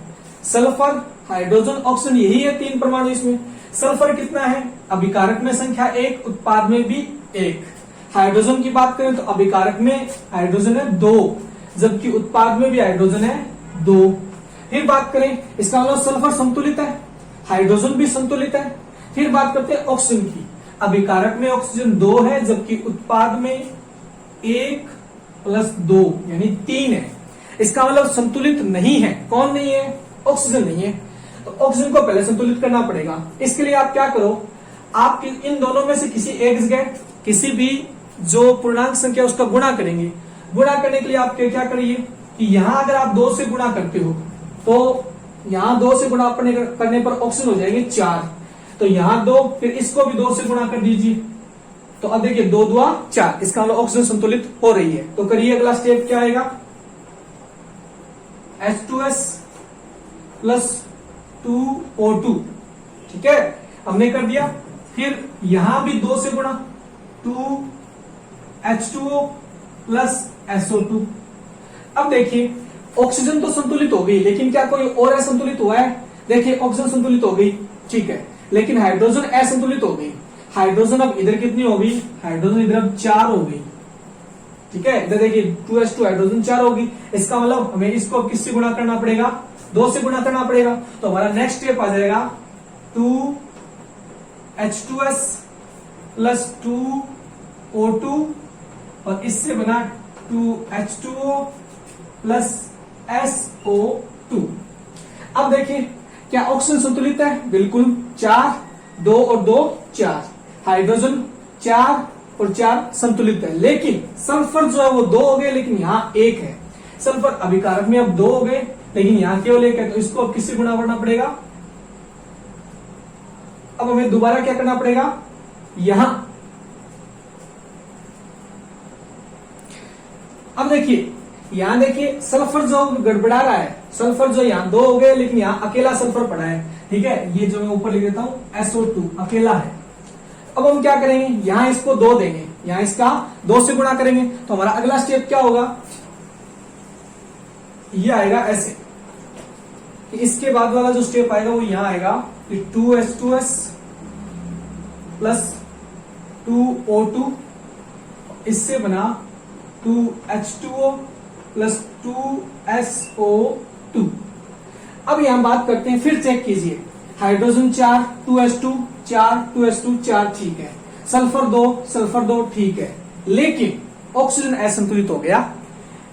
सल्फर, हाइड्रोजन, ऑक्सीजन, यही है 3 परमाणु इसमें। सल्फर कितना है, अभिकारक में संख्या 1, उत्पाद में भी 1। हाइड्रोजन की बात करें तो अभिकारक में हाइड्रोजन है 2, जबकि उत्पाद में भी हाइड्रोजन है 2। फिर बात करें, इसका मतलब सल्फर संतुलित है, हाइड्रोजन भी संतुलित है। फिर बात करते हैं ऑक्सीजन की। अभिकारक में ऑक्सीजन 2 है जबकि उत्पाद में 1 + 2 यानी 3 है। इसका मतलब संतुलित नहीं है। कौन नहीं है, ऑक्सीजन नहीं है। तो ऑक्सीजन को पहले संतुलित करना पड़ेगा। इसके लिए आप क्या करो, आप इन दोनों में से किसी एक जगह किसी भी जो पूर्णांक संख्या उसका गुणा करेंगे। गुणा करने के लिए आप क्या करिए कि यहां अगर आप 2 से गुणा करते हो तो यहां 2 से गुणा करने पर ऑक्सीजन हो जाएंगे 4, तो यहां 2, फिर इसको भी 2 से गुणा कर दीजिए। तो अब देखिए 2 2 4, इसका मतलब ऑक्सीजन संतुलित हो रही है। तो करिए अगला स्टेप क्या आएगा, H2S + 2O2। ठीक है, हमने कर दिया। फिर यहां भी 2 से गुणा, 2H2O प्लस SO2। अब देखिए ऑक्सीजन तो संतुलित हो गई, लेकिन क्या कोई और असंतुलित हुआ है? देखिए ऑक्सीजन संतुलित हो गई, ठीक है, लेकिन हाइड्रोजन असंतुलित हो गई। हाइड्रोजन अब इधर कितनी हो गई? हाइड्रोजन इधर अब 4 हो गई, ठीक है। इधर देखिए 2H2 हाइड्रोजन 4 होगी। इसका मतलब हमें इसको किससे गुणा करना पड़ेगा? 2 से गुणा करना पड़ेगा। तो हमारा नेक्स्ट स्टेप आ जाएगा 2H2S प्लस 2O2 और इससे बना 2H2O प्लस SO2। अब देखिए क्या ऑक्सीजन संतुलित है? बिल्कुल, 4, 2 और 2 4। हाइड्रोजन 4 और 4 संतुलित है, लेकिन सल्फर जो है वो 2 हो गए, लेकिन यहां 1 है। सल्फर अभिकारक में अब 2 हो गए, लेकिन यहां केवल 1 है। तो इसको अब किससे गुणा करना पड़ेगा? अब हमें दोबारा क्या करना पड़ेगा? यहां अब देखिए यहां देखिए सल्फर जो गड़बड़ा रहा है, सल्फर जो यहां 2 हो गए, लेकिन यहां अकेला सल्फर पड़ा है, ठीक है। ये जो मैं ऊपर लिख देता हूं SO2 अकेला है। अब हम क्या करेंगे? यहां इसको 2 देंगे, यहां इसका 2 से गुणा करेंगे। तो हमारा अगला स्टेप क्या होगा? ये आएगा ऐसे। इसके बाद वाला जो स्टेप आएगा वो यहां आएगा 2H2S प्लस 2O2, इससे बना 2H2O प्लस 2SO2। अब यहां बात करते हैं, फिर चेक कीजिए। हाइड्रोजन 4, 2H2 4, 2H2 4, ठीक है। सल्फर 2 ठीक है, लेकिन ऑक्सीजन असंतुलित हो गया।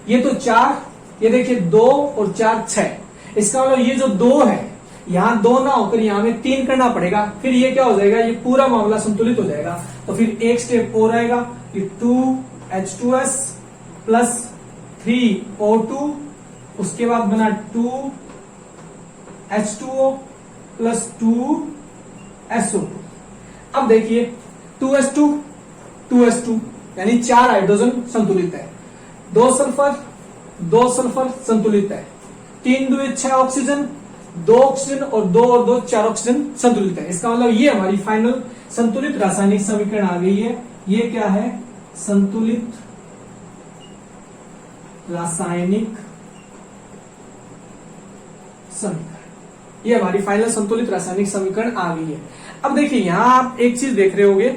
ये तो 4, ये देखिए 2 और 4 6। इसका मतलब ये जो 2 है, यहां 2 ना होकर यहां में 3 करना पड़ेगा। फिर ये क्या हो जाएगा? ये पूरा मामला संतुलित हो जाएगा। तो फिर एक स्टेप और आएगा कि 2H2S प्लस 3O2, उसके बाद बना 2H2O प्लस 2SO2। अब देखिए 2H2 यानी 4 हाइड्रोजन संतुलित है, 2 सल्फर संतुलित है, 3 2 6 ऑक्सीजन, 2 ऑक्सीजन और 2 4 ऑक्सीजन संतुलित है। इसका मतलब ये हमारी फाइनल संतुलित रासायनिक समीकरण आ गई है। ये क्या है? संतुलित रासायनिक समीकरण। ये हमारी फाइनल संतुलित रासायनिक समीकरण आ गई है। अब देखिए यहां आप एक चीज देख रहे होंगे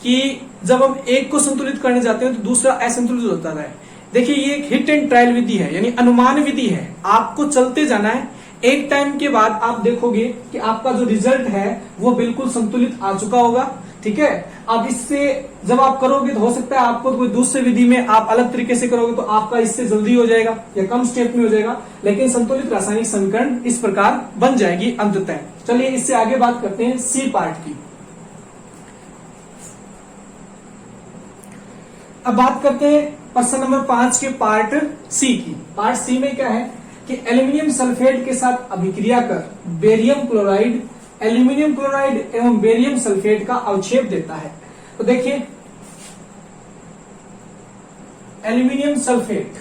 कि जब हम एक को संतुलित करने जाते हैं तो दूसरा असंतुलित होता है। देखिए ये एक हिट एंड ट्रायल विधि है, यानी अनुमान विधि है। आपको चलते जाना है, एक टाइम के बाद आप देखोगे कि आपका जो रिजल्ट है वो बिल्कुल संतुलित आ चुका होगा, ठीक है। अब इससे जब आप करोगे तो हो सकता है आपको कोई दूसरी विधि में आप अलग तरीके से करोगे तो आपका इससे जल्दी हो जाएगा या कम स्टेप में हो जाएगा, लेकिन संतुलित रासायनिक समीकरण इस प्रकार बन जाएगी अंततः। चलिए इससे आगे बात करते हैं सी पार्ट की। अब बात करते हैं प्रश्न नंबर 5 के पार्ट सी की। पार्ट सी में क्या है कि एल्यूमिनियम सल्फेट के साथ अभिक्रिया कर बेरियम क्लोराइड एल्यूमिनियम क्लोराइड एवं बेरियम सल्फेट का अवक्षेप देता है। तो देखिए aluminium sulphate,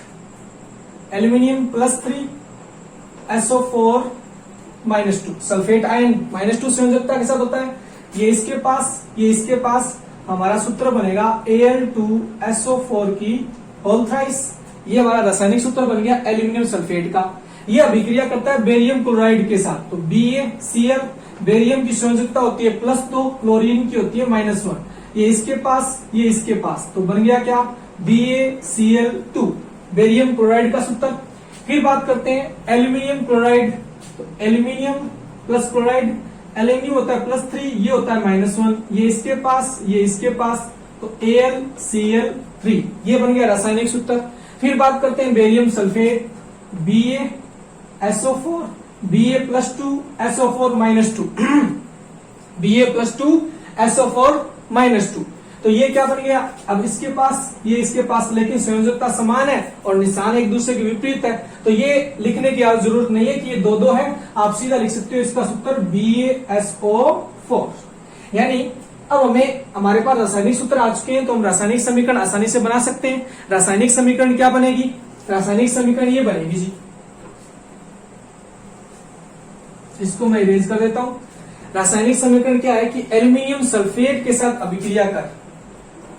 aluminium +3 SO4 -2, sulphate ion -2 संयोजकता के साथ होता है। ये इसके पास हमारा सूत्र बनेगा Al2SO4 की होल थ्राइस। ये हमारा रासायनिक सूत्र बन गया एल्यूमिनियम सल्फेट का। ये अभिक्रिया करता है बेरियम क्लोराइड के साथ। तो BaCl, बेरियम की संयोजकता होती है +2, क्लोरीन की होती है -1। ये इसके पास तो बन गया क्या? BaCl2, बेरियम क्लोराइड का सूत्र। फिर बात करते हैं एल्यूमिनियम क्लोराइड। तो एल्यूमिनियम प्लस क्लोराइड, एल्यूमिनियम होता है +3, ये होता है -1। ये इसके पास तो AlCl3, ये बन गया रासायनिक सूत्र। फिर बात करते हैं barium sulphate, BaSO4, Ba+2SO4 -2 Ba+2SO4 -2। तो ये क्या बन गया? अब इसके पास लेकिन संयोजकता समान है और निशान एक दूसरे के विपरीत है, तो ये लिखने की जरूरत नहीं है कि ये 2 है। आप सीधा लिख सकते हो इसका सूत्र BaSO4। यानी अब हमारे पास रासायनिक सूत्र आ चुके हैं, तो हम रासायनिक समीकरण आसानी से बना सकते हैं। रासायनिक समीकरण क्या बनेगी? रासायनिक समीकरण ये बनेगी जी, इसको मैं इरेज कर देता हूं। रासायनिक समीकरण क्या है कि एल्यूमिनियम सल्फेट के साथ अभिक्रिया कर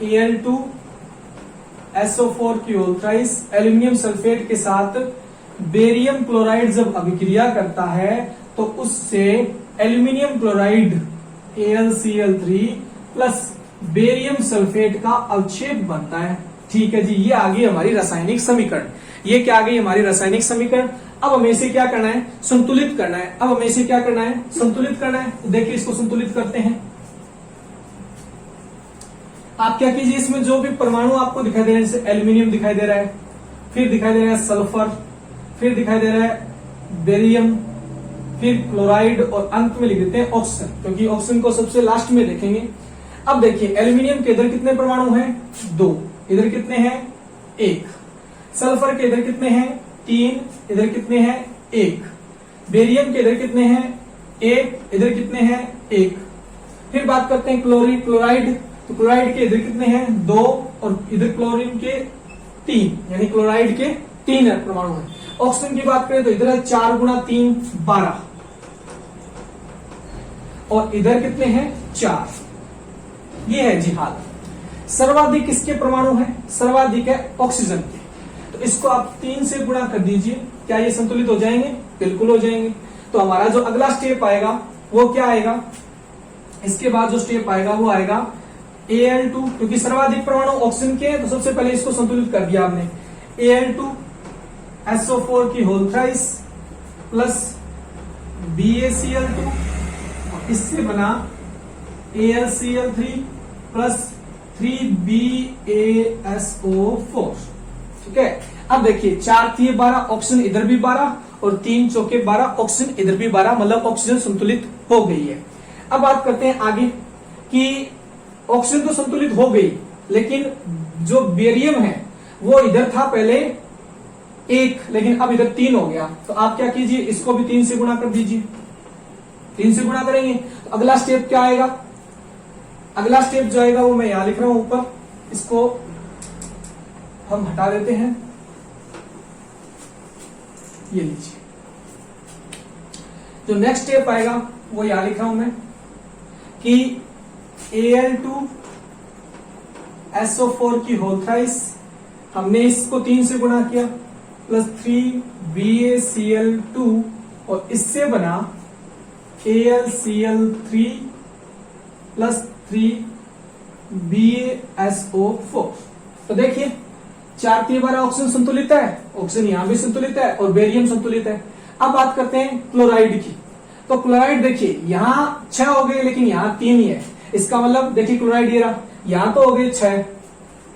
Al2SO4 की होल थ्राइस एल्यूमिनियम सल्फेट के साथ बेरियम क्लोराइड जब अभिक्रिया करता है तो उससे aluminium chloride AlCl3 plus barium sulphate का अवक्षेप बनता है। ठीक है जी, ये आ गई हमारी रासायनिक समीकरण। ये क्या आ गई हमारी रासायनिक समीकरण। अब हमें इसे क्या करना है, संतुलित करना है। अब हमें इसे क्या करना है, संतुलित करना है। तो देखिए इसको संतुलित करते हैं। आप क्या कीजिए, इसमें जो भी परमाणु आपको दिखाई दे रहे हैं, जैसे एल्यूमिनियम दिखाई दे रहा है, फिर दिखाई दे रहा है सल्फर, फिर दिखाई दे रहा है बेरियम, फिर क्लोराइड और अंत में लिख देते हैं ऑक्सीजन, क्योंकि ऑक्सीजन को सबसे लास्ट में देखेंगे। अब देखिए एल्यूमिनियम के इधर कितने परमाणु हैं, 2, इधर कितने हैं, 1। सल्फर के इधर कितने हैं, 3, इधर कितने हैं, 1। बेरियम के इधर कितने हैं, 1, इधर कितने हैं, 1। फिर बात करते हैं क्लोराइड, तो क्लोराइड के इधर कितने हैं, 2, और इधर क्लोरीन के 3, यानी क्लोराइड के 3 परमाणु हैं। ऑक्सीजन की बात करें तो इधर है 4 गुणा 3 12, और इधर कितने हैं, 4। ये है जी हाल। सर्वाधिक किसके परमाणु हैं, सर्वाधिक है ऑक्सीजन के, तो इसको आप 3 से गुणा कर दीजिए। क्या ये संतुलित हो जाएंगे, बिल्कुल हो जाएंगे। तो हमारा जो अगला स्टेप आएगा वो क्या आएगा, इसके बाद जो स्टेप आएगा वो आएगा Al2, क्योंकि सर्वाधिक परमाणु ऑक्सीजन के हैं, तो सबसे पहले इसको संतुलित कर दिया आपने। Al2SO4 की होल थ्राइस प्लस BaCl2, इससे बना AlCl3 प्लस 3BaSO4। ठीक है, अब देखिए 4 थी 12, ऑक्सीजन इधर भी 12, और 3 चौके 12, ऑक्सीजन इधर भी 12, मतलब ऑक्सीजन संतुलित हो गई है। अब बात करते हैं आगे कि ऑक्सीजन तो संतुलित हो गई, लेकिन जो बेरियम है वो इधर था पहले 1, लेकिन अब इधर 3 हो गया। तो आप क्या कीजिए, इसको भी 3 से गुणा कर दीजिए। 3 से गुणा करेंगे तो अगला स्टेप क्या आएगा, अगला स्टेप जो आएगा वो मैं यहां लिख रहा हूं ऊपर, इसको हम हटा देते हैं। ये लीजिए, जो नेक्स्ट स्टेप आएगा वो यहां लिख रहा हूं मैं कि Al2SO4 की होल थ्राइस, हमने इसको 3 से गुणा किया, प्लस 3BaCl2, और इससे बना AlCl3 प्लस 3BaSO4। तो देखिए 4 3 12 ऑक्सीजन संतुलित है, ऑक्सीजन यहां भी संतुलित है, और बेरियम संतुलित है। अब बात करते हैं क्लोराइड की। तो क्लोराइड देखिए यहां 6 हो गए, लेकिन यहां 3 ही है। इसका मतलब देखिए क्लोराइड ये रहा, यहां तो हो गए 6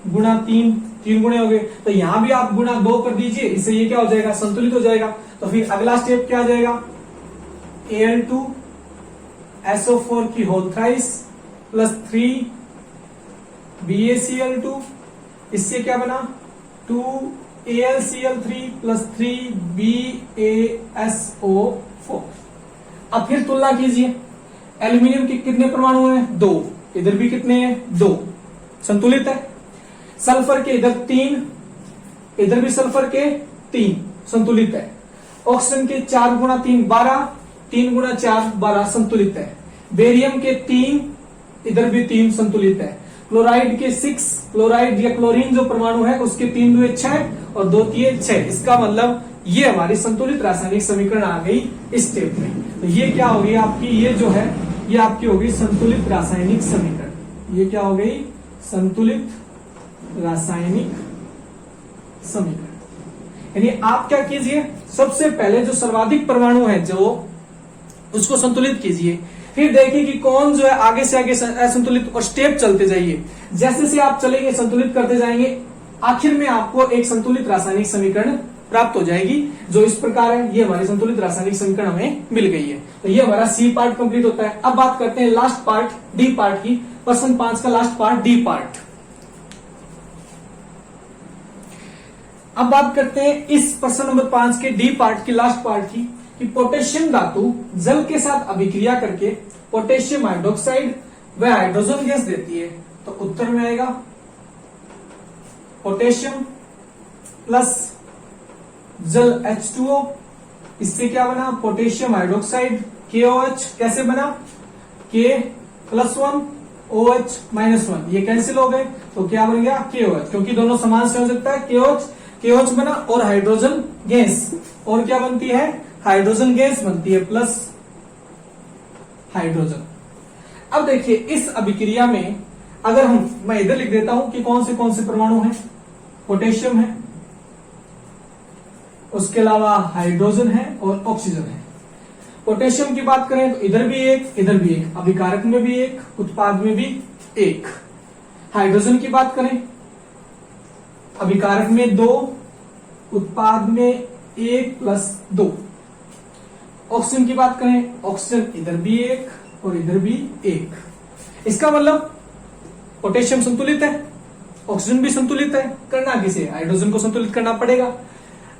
गुणा 3, 3 गुणे हो गए, तो यहां भी आप गुणा 2 कर दीजिए, इससे ये क्या हो जाएगा, संतुलित हो जाएगा। तो फिर अगला स्टेप क्या आ जाएगा, Al2SO4 की होल थ्राइस प्लस 3BaCl2, इससे क्या बना 2AlCl3 प्लस 3BaSO4। अब फिर तुलना कीजिए, एल्यूमिनियम के कितने परमाणु हैं, 2, इधर भी कितने हैं, 2, संतुलित है। सल्फर के इधर 3, इधर भी सल्फर के 3, संतुलित है। ऑक्सीजन के 4 गुणा 3 12, 3 गुणा 4 12, संतुलित है। बेरियम के 3, इधर भी 3, संतुलित है। क्लोराइड के 6, क्लोराइड या क्लोरीन जो परमाणु है उसके 3 दुए 6 और 2 तिये 6। इसका मतलब ये हमारी संतुलित रासायनिक समीकरण आ गई इस स्टेप में। तो ये क्या हो गई आपकी, ये जो है ये आपकी हो गई संतुलित रासायनिक समीकरण। ये क्या हो गई, संतुलित रासायनिक समीकरण। यानी आप क्या कीजिए, सबसे पहले जो सर्वाधिक परमाणु है जो उसको संतुलित कीजिए, फिर देखिए कि कौन जो है आगे से आगे असंतुलित, और स्टेप चलते जाइए। जैसे से आप चलेंगे संतुलित करते जाएंगे, आखिर में आपको एक संतुलित रासायनिक समीकरण प्राप्त हो जाएगी, जो इस प्रकार है। ये हमारी संतुलित रासायनिक समीकरण हमें मिल गई है। तो ये हमारा सी पार्ट कंप्लीट होता है। अब बात करते हैं लास्ट पार्ट, डी पार्ट की। प्रश्न 5 का लास्ट पार्ट, डी पार्ट। अब बात करते हैं इस प्रश्न नंबर 5 के डी पार्ट की, लास्ट पार्ट की, कि पोटेशियम धातु जल के साथ अभिक्रिया करके पोटेशियम हाइड्रोक्साइड व हाइड्रोजन गैस देती है। तो उत्तर में आएगा पोटेशियम प्लस जल H2O, इससे क्या बना, पोटेशियम हाइड्रोक्साइड KOH। कैसे बना, K प्लस 1 OH माइनस 1, ये कैंसिल हो गए तो क्या बन गया KOH, क्योंकि दोनों समान से हो सकता है। KOH बना और हाइड्रोजन गैस, और क्या बनती है हाइड्रोजन गैस बनती है प्लस हाइड्रोजन। अब देखिए इस अभिक्रिया में अगर मैं इधर लिख देता हूं कि कौन से परमाणु हैं, पोटेशियम है, उसके अलावा हाइड्रोजन है और ऑक्सीजन है। पोटेशियम की बात करें तो इधर भी एक, इधर भी एक, अभिकारक में भी एक, उत्पाद में भी एक। हाइड्रोजन की बात करें, अभिकारक में 2, उत्पाद में 1 प्लस 2। ऑक्सीजन की बात करें, ऑक्सीजन इधर भी एक और इधर भी एक। इसका मतलब पोटेशियम संतुलित है, ऑक्सीजन भी संतुलित है। करना किसे, हाइड्रोजन को संतुलित करना पड़ेगा।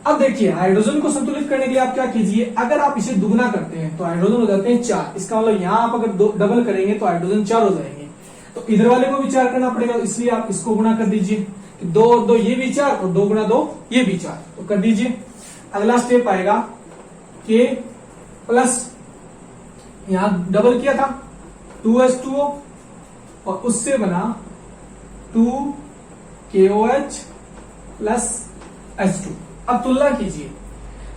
अब देखिए हाइड्रोजन को संतुलित करने के लिए आप क्या कीजिए, अगर आप इसे दुगना करते हैं तो हाइड्रोजन हो जाते हैं 4। इसका मतलब यहां आप अगर डबल करेंगे तो हाइड्रोजन 4 हो जाएंगे, तो इधर वाले को भी 4 करना पड़ेगा, इसलिए आप इसको गुणा कर दीजिए कि 2 और 2 ये भी 4 और 2 गुणा 2 ये भी 4, तो कर दीजिए। अगला स्टेप आएगा K प्लस, यहां डबल किया था 2H2O और उससे बना 2KOH प्लस H2। अब तुलना कीजिए,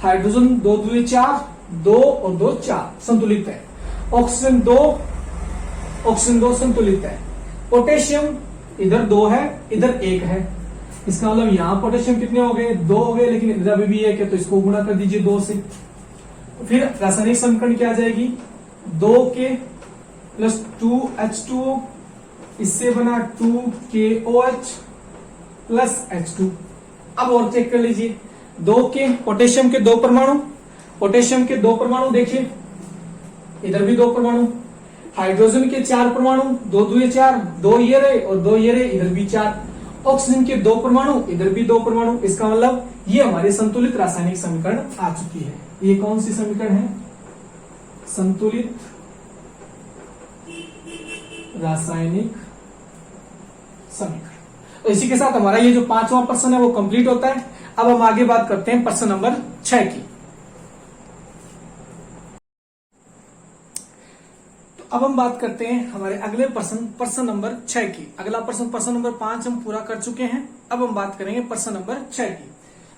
हाइड्रोजन 2 2 4, 2 और 2 4 संतुलित है। ऑक्सीजन 2 संतुलित है। पोटेशियम इधर 2 है, इधर 1 है। इसका मतलब यहां पोटेशियम कितने हो गए, 2 हो गए, लेकिन इधर अभी भी 1 है, तो इसको गुणा कर दीजिए 2 से। फिर रासायनिक समीकरण क्या आ जाएगी, 2K प्लस 2H2O, इससे बना 2KOH प्लस H2। अब और चेक कर लीजिए, 2K पोटेशियम के 2 परमाणु, देखिए इधर भी 2 परमाणु। हाइड्रोजन के 4 परमाणु, 2 2 4, 2 ये रहे और 2 ये रहे, इधर भी 4। ऑक्सीजन के 2 परमाणु, इधर भी 2 परमाणु। इसका मतलब ये हमारे संतुलित रासायनिक समीकरण आ चुकी है। ये कौन सी समीकरण है, संतुलित रासायनिक समीकरण। तो इसी के साथ हमारा ये जो 5वां प्रश्न है वो कंप्लीट होता है। अब हम आगे बात करते हैं प्रश्न नंबर 6 की। तो अब हम बात करते हैं हमारे अगले प्रश्न नंबर 6 की। अगला प्रश्न नंबर 5 हम पूरा कर चुके हैं। अब हम बात करेंगे प्रश्न नंबर 6 की।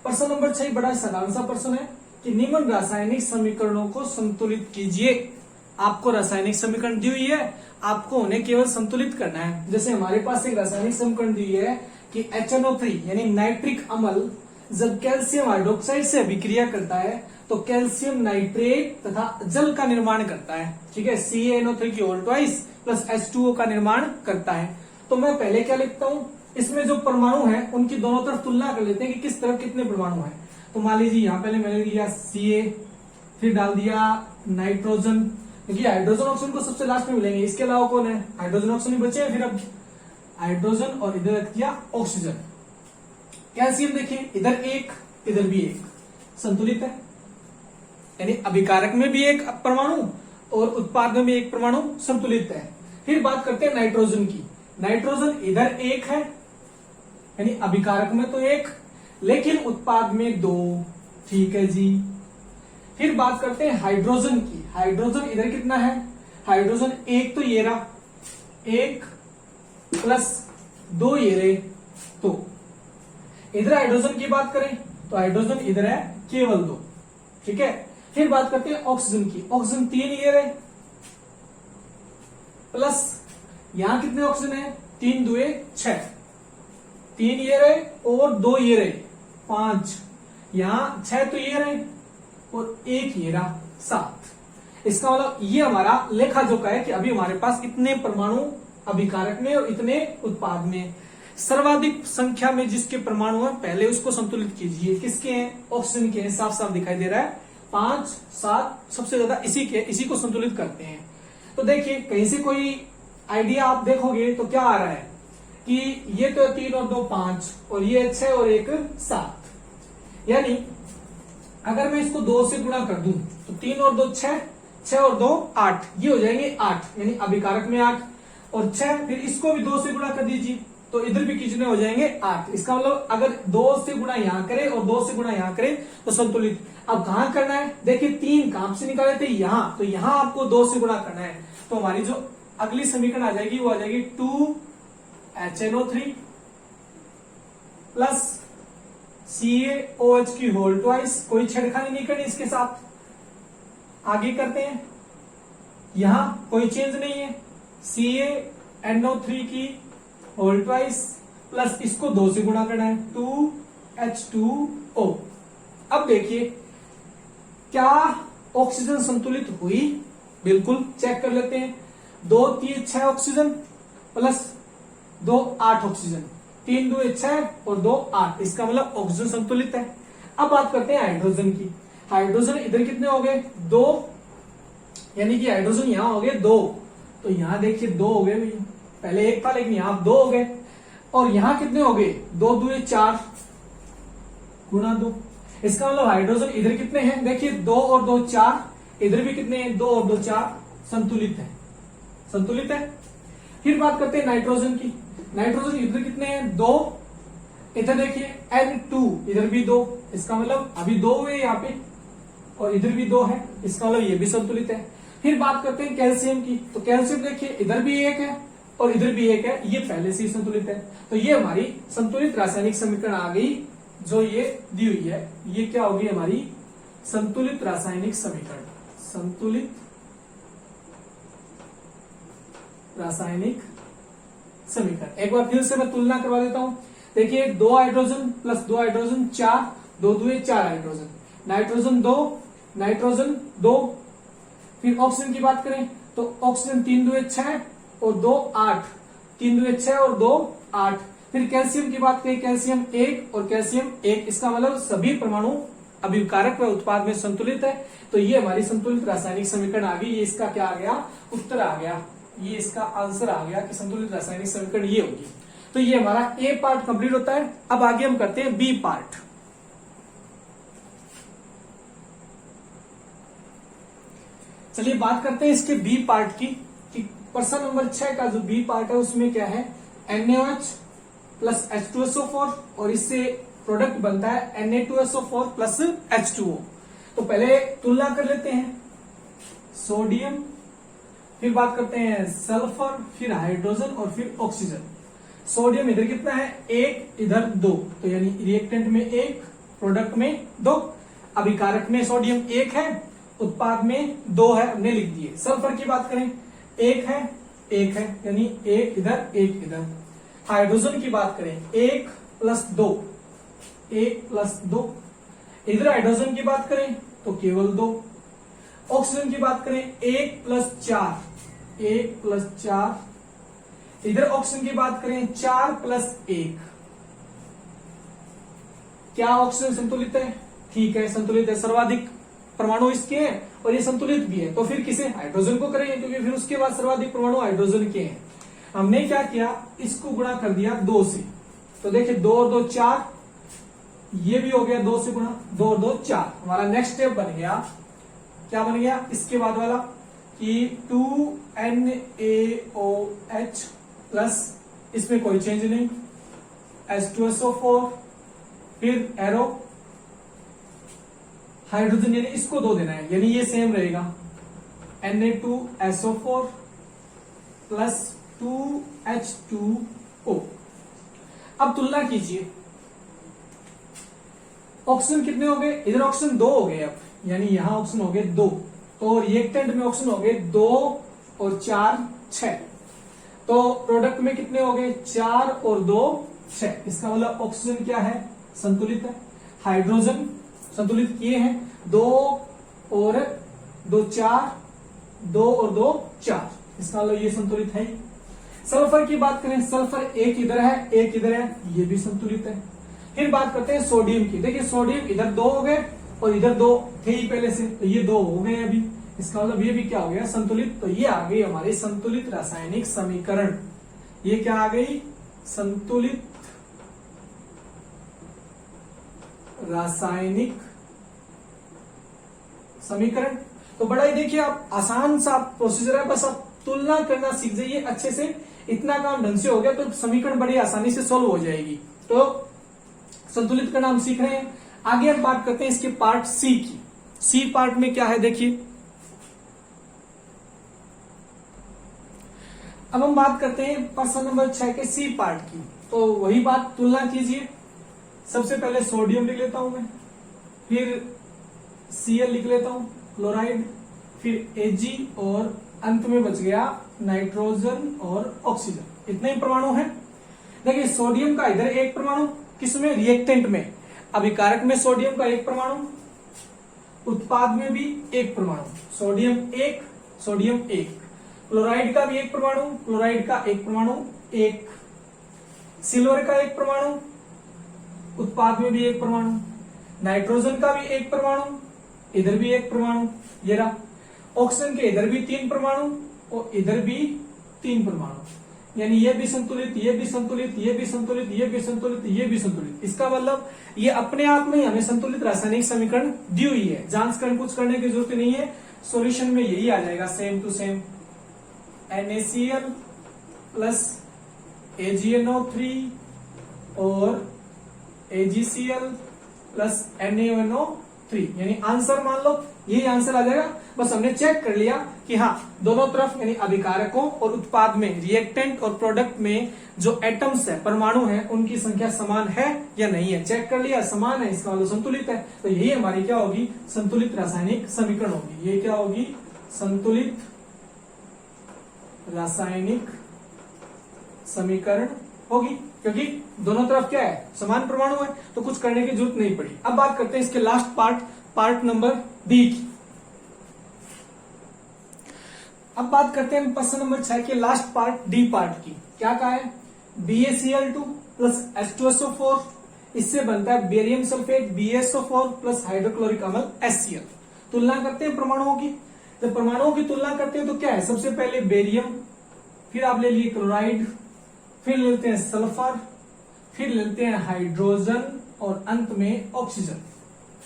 प्रश्न नंबर 6 बड़ा साधारण सा प्रश्न है कि निम्न रासायनिक समीकरणों को संतुलित कीजिए। आपको रासायनिक समीकरण दी हुई है, आपको उन्हें केवल संतुलित करना है। जैसे हमारे पास एक रासायनिक समीकरण दी है कि HNO3 यानी नाइट्रिक अम्ल जब कैल्शियम हाइड्रोक्साइड से अभिक्रिया करता है तो कैल्शियम नाइट्रेट तथा जल का निर्माण करता है। ठीक है, CaNO3 की होल ट्वाइस प्लस H2O का निर्माण करता है। तो मैं पहले क्या लिखता हूं, इसमें जो परमाणु है उनकी दोनों तरफ तुलना कर लेते हैं कि किस तरफ कितने परमाणु है। तो मान लीजिए यहाँ पहले मैंने दिया Ca, फिर डाल दिया नाइट्रोजन, क्योंकि हाइड्रोजन ऑक्सीजन को सबसे लास्ट में मिलेंगे। इसके अलावा कौन है, हाइड्रोजन ऑक्सीजन बचे हैं। फिर अब हाइड्रोजन और इधर रख दिया ऑक्सीजन। कैल्शियम देखिए इधर 1 इधर भी 1, संतुलित है, यानी अभिकारक में भी 1 परमाणु और उत्पाद में भी 1 परमाणु संतुलित है। फिर बात करते हैं नाइट्रोजन की। नाइट्रोजन इधर 1 है, यानी अभिकारक में तो 1 लेकिन उत्पाद में 2। ठीक है जी। फिर बात करते हैं हाइड्रोजन की। हाइड्रोजन इधर कितना है, हाइड्रोजन 1 तो ये रहा, 1 प्लस 2 ये रहे। तो इधर हाइड्रोजन की बात करें तो हाइड्रोजन इधर है केवल 2। ठीक है। फिर बात करते हैं ऑक्सीजन की। ऑक्सीजन 3 ये रहे प्लस यहां कितने ऑक्सीजन है, 3 2 6, 3 ये रहे और 2 ये रहे 5, यहां 6 तो ये रहे और 1 ये रहा 7। इसका मतलब ये हमारा लेखा जोखा है कि अभी हमारे पास इतने परमाणु अभिकारक में और इतने उत्पाद में। सर्वाधिक संख्या में जिसके परमाणु है पहले उसको संतुलित कीजिए। किसके हैं, ऑक्सीजन के हैं, साफ साफ दिखाई दे रहा है। 5 7 सबसे ज्यादा इसी को संतुलित करते हैं। तो देखिए कहीं से कोई आइडिया आप देखोगे तो क्या आ रहा है कि ये तो 3 और 2 5 और ये 6 और 1 7, यानी अगर मैं इसको 2 से गुणा कर दूं तो 3 और 2 6, 6 और 2 8, ये हो जाएंगे 8, यानी अभिकारक में 8 और 6। फिर इसको भी 2 से गुणा कर दीजिए तो इधर भी कितने हो जाएंगे 8। इसका मतलब अगर 2 से गुणा यहां करे और 2 से गुणा यहां करे तो संतुलित। अब कहां करना है, देखिए 3 कहां से निकाले थे, यहां, तो यहां आपको 2 से गुणा करना है। तो हमारी जो अगली समीकरण आ जाएगी वो आ जाएगी 2HNO3 प्लस CaOH की होल ट्वाइस। कोई छेड़खानी नहीं करनी इसके साथ। आगे करते हैं, यहां कोई चेंज नहीं है, CaNO3 की होल ट्वाइस प्लस इसको 2 से गुणा करना है 2H2O। अब देखिए क्या ऑक्सीजन संतुलित हुई, बिल्कुल चेक कर लेते हैं। 2 3 6 ऑक्सीजन प्लस 2 8 ऑक्सीजन, 3 2 6 और 2 8, इसका मतलब ऑक्सीजन संतुलित है। अब बात करते हैं हाइड्रोजन की। हाइड्रोजन इधर कितने हो गए 2, यानी कि हाइड्रोजन यहां हो गए 2, तो यहां देखिए 2 हो गए भैया, पहले 1 था लेकिन यहां 2 हो गए। और यहां कितने हो गए 2 2 4 गुणा 2, इसका मतलब हाइड्रोजन इधर कितने हैं, देखिए 2 और 2 4, इधर भी कितने हैं 2 और 2 4, संतुलित है, संतुलित है। फिर बात करते हैं नाइट्रोजन की। नाइट्रोजन इधर कितने हैं 2, इधर देखिए N2, इधर भी 2, इसका मतलब अभी 2 हुए यहाँ पे, और इधर भी 2 है, इसका मतलब ये भी संतुलित है। फिर बात करते हैं कैल्शियम की। तो कैल्शियम देखिए इधर भी 1 है और इधर भी 1 है, ये पहले से ही संतुलित है। तो ये हमारी संतुलित रासायनिक समीकरण आ गई, जो ये दी हुई है, ये क्या होगी हमारी संतुलित रासायनिक समीकरण। संतुलित रासायनिक समीकरण। एक बार फिर से मैं तुलना करवा देता हूं। देखिए 2 hydrogen plus 2 hydrogen 4, 2 2 4 hydrogen, nitrogen 2, nitrogen 2। फिर ऑक्सीजन की बात करें तो ऑक्सीजन 3 2 6 और 2 8, 3 2 6 और 2 8। फिर कैल्शियम की बात करें, कैल्शियम 1 और कैल्शियम 1, इसका मतलब सभी परमाणु अभिकारक व उत्पाद में संतुलित है। तो ये हमारी संतुलित रासायनिक समीकरण आ गई। ये इसका क्या आ गया, उत्तर आ गया, ये इसका आंसर आ गया कि संतुलित रासायनिक समीकरण ये होगी। तो ये हमारा ए पार्ट कंप्लीट होता है। अब आगे हम करते हैं बी पार्ट। चलिए बात करते हैं इसके बी पार्ट की, कि प्रश्न नंबर 6 का जो बी पार्ट है उसमें क्या है, NaOH प्लस H2SO4 और इससे प्रोडक्ट बनता है Na2SO4 प्लस H2O। तो पहले तुलना कर लेते हैं, सोडियम, फिर बात करते हैं सल्फर, फिर हाइड्रोजन और फिर ऑक्सीजन। सोडियम इधर कितना है 1, इधर 2, तो यानी रिएक्टेंट में 1, प्रोडक्ट में 2, अभिकारक में सोडियम 1 है, उत्पाद में 2 है, हमने लिख दिए। सल्फर की बात करें 1 है, 1 है, यानी 1 इधर 1 इधर। हाइड्रोजन की बात करें 1 प्लस 2, 1 प्लस 2। इधर हाइड्रोजन की बात करें तो केवल 2। ऑक्सीजन की बात करें 1 प्लस 4, 1 प्लस 4। इधर ऑक्सीजन की बात करें 4 प्लस 1। क्या ऑक्सीजन संतुलित है? ठीक है, संतुलित है, सर्वाधिक परमाणु इसके हैं और ये संतुलित भी है। तो फिर किसे, हाइड्रोजन को करेंगे, क्योंकि फिर उसके बाद सर्वाधिक परमाणु हाइड्रोजन के हैं। हमने क्या किया, इसको गुणा कर दिया 2 से। तो देखिए 2 और 2 4, ये भी हो गया 2 से गुणा, 2 और 2 4। हमारा नेक्स्ट स्टेप बन गया, क्या बन गया इसके बाद वाला, कि 2NaOH प्लस, इसमें कोई चेंज नहीं, H2SO4, फिर एरो हाइड्रोजन, यानी इसको 2 देना है, यानी ये सेम रहेगा, Na2SO4 प्लस 2H2O। अब तुलना कीजिए, ऑक्सीजन कितने हो गए, इधर ऑक्सीजन 2 हो गए, अब यानी यहां ऑक्सीजन हो गए 2, तो रिएक्टेंट में ऑक्सीजन हो गए 2 और 4 6। तो प्रोडक्ट में कितने हो गए 4 और 2 6। इसका मतलब ऑक्सीजन क्या है, संतुलित है। हाइड्रोजन संतुलित किए हैं, 2 और 2 4, 2 और 2 4, इसका मतलब ये संतुलित है। सल्फर की बात करें, सल्फर 1 इधर है 1 इधर है, ये भी संतुलित है। फिर बात करते हैं सोडियम की। देखिए सोडियम इधर 2 हो गए और इधर 2 थे ही पहले से, तो ये 2 हो गए अभी, इसका मतलब ये भी क्या हो गया, संतुलित। तो ये आ गई हमारी संतुलित रासायनिक समीकरण। ये क्या आ गई, संतुलित रासायनिक समीकरण। तो बड़ा ही देखिए आप आसान सा प्रोसीजर है, बस आप तुलना करना सीख जाइए अच्छे से, इतना काम ढंग से हो गया तो समीकरण बड़ी आसानी से सोल्व हो जाएगी। तो संतुलित करना हम सीख रहे हैं। आगे हम बात करते हैं इसके पार्ट सी की। सी पार्ट में क्या है देखिए, अब हम बात करते हैं प्रश्न नंबर 6 के सी पार्ट की। तो वही बात, तुलना कीजिए। सबसे पहले सोडियम लिख लेता हूं मैं, फिर Cl लिख लेता हूं क्लोराइड, फिर Ag और अंत में बच गया नाइट्रोजन और ऑक्सीजन। इतने ही परमाणु हैं। देखिए सोडियम का इधर एक परमाणु, किसमें, रिएक्टेंट में। अभिकारक में सोडियम का एक परमाणु, उत्पाद में भी एक परमाणु, सोडियम एक। क्लोराइड का भी एक परमाणु, क्लोराइड का एक परमाणु, एक। सिल्वर का एक परमाणु, उत्पाद में भी एक परमाणु। नाइट्रोजन का भी एक परमाणु, इधर भी एक परमाणु, ये रहा। ऑक्सीजन के इधर भी 3 परमाणु और इधर भी 3 परमाणु। यानी ये भी संतुलित, ये भी संतुलित, ये भी संतुलित, ये भी संतुलित, ये भी संतुलित। इसका मतलब ये अपने आप में हमें संतुलित रासायनिक समीकरण दी हुई है, जांच कर कुछ करने की जरूरत नहीं है। सॉल्यूशन में यही आ जाएगा, same to same. NaCl plus AgNO3 और AgCl प्लस NaNO3, यानी आंसर मान लो यही आंसर आ जाएगा। बस हमने चेक कर लिया कि हाँ दोनों तरफ यानी अभिकारकों और उत्पाद में, रिएक्टेंट और प्रोडक्ट में जो एटम्स है, परमाणु है, उनकी संख्या समान है या नहीं है। चेक कर लिया, समान है, इसका मतलब संतुलित है। तो यही हमारी क्या होगी, संतुलित रासायनिक समीकरण होगी। ये क्या होगी, संतुलित रासायनिक समीकरण होगी, क्योंकि दोनों तरफ क्या है, समान परमाणु है, तो कुछ करने की जरूरत नहीं पड़ी। अब बात करते हैं इसके लास्ट पार्ट नंबर डी की। अब बात करते हैं प्रश्न नंबर 6 के लास्ट पार्ट डी पार्ट की। क्या कहा है, BaCl2 प्लस H2SO4, इससे बनता है barium sulphate BaSO4 plus hydrochloric अम्ल HCl। तुलना करते हैं परमाणुओं की। जब परमाणुओं की तुलना करते हैं तो क्या है, सबसे पहले बेरियम, फिर आप ले लिए क्लोराइड, फिर लेते हैं सल्फर, फिर लेते हैं हाइड्रोजन और अंत में ऑक्सीजन।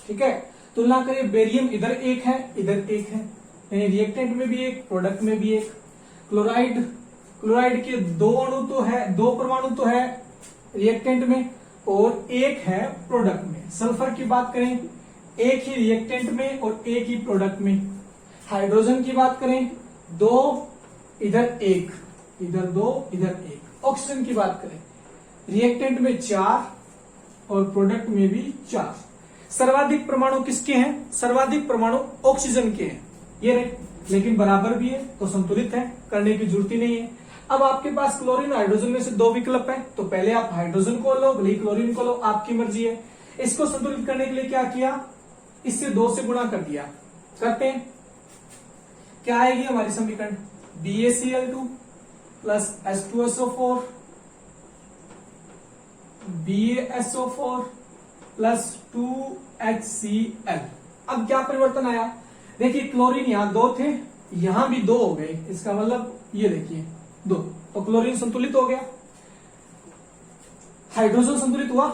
ठीक है, तुलना करिए, बेरियम इधर एक है, इधर एक है, यानी रिएक्टेंट में भी एक, प्रोडक्ट में भी एक। क्लोराइड के 2 अणु तो है, 2 परमाणु तो है रिएक्टेंट में और एक है प्रोडक्ट में। सल्फर की बात करें, एक ही रिएक्टेंट में और एक ही प्रोडक्ट में। हाइड्रोजन की बात करें, 2, इधर 1, इधर 2, इधर 1। ऑक्सीजन की बात करें, रिएक्टेंट में 4 और प्रोडक्ट में भी 4। सर्वाधिक परमाणु किसके हैं, सर्वाधिक परमाणु ऑक्सीजन के हैं, ये रहे, लेकिन बराबर भी है तो संतुलित है, करने की जरूरत ही नहीं है। अब आपके पास क्लोरीन हाइड्रोजन में से 2 विकल्प है, तो पहले आप हाइड्रोजन को लो, भले क्लोरीन को लो, आपकी मर्जी है। इसको संतुलित करने के लिए क्या किया, इससे 2 से गुणा कर दिया। करते हैं, क्या आएगी हमारी समीकरण, BaCl2 plus H2SO4 BaSO4 plus 2HCl। अब क्या परिवर्तन आया, देखिए क्लोरीन यहां 2 थे, यहां भी 2 हो गए, इसका मतलब ये देखिए 2, तो क्लोरीन संतुलित हो गया। हाइड्रोजन संतुलित हुआ,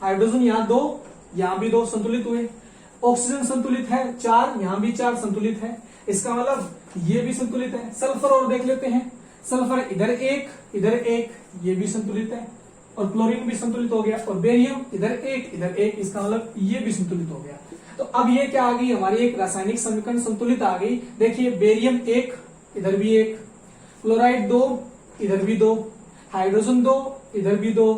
हाइड्रोजन यहां 2, यहां भी 2 संतुलित हुए। ऑक्सीजन संतुलित है 4, यहां भी 4 संतुलित है, इसका मतलब ये भी संतुलित है। सल्फर और देख लेते हैं, सल्फर इधर 1, इधर 1, ये भी संतुलित है और क्लोरीन भी संतुलित हो गया। और बेरियम इधर 1, इधर 1, इसका मतलब ये भी संतुलित हो गया। तो अब ये क्या आ गई, हमारी एक रासायनिक समीकरण संतुलित आ गई। देखिए बेरियम 1, इधर भी 1, क्लोराइड 2, इधर भी 2, हाइड्रोजन 2, इधर भी 2,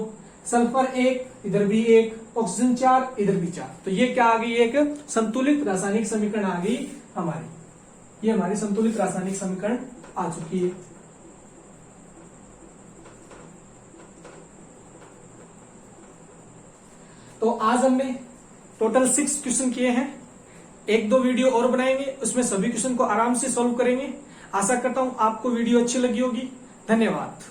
सल्फर 1, इधर भी 1, ऑक्सीजन 4, इधर भी 4। तो ये क्या आ गई, एक संतुलित रासायनिक समीकरण आ गई हमारी। ये हमारी संतुलित रासायनिक समीकरण आ चुकी है। तो आज हमने टोटल 6 क्वेश्चन किए हैं। 1-2 वीडियो और बनाएंगे, उसमें सभी क्वेश्चन को आराम से सॉल्व करेंगे। आशा करता हूं आपको वीडियो अच्छी लगी होगी। धन्यवाद।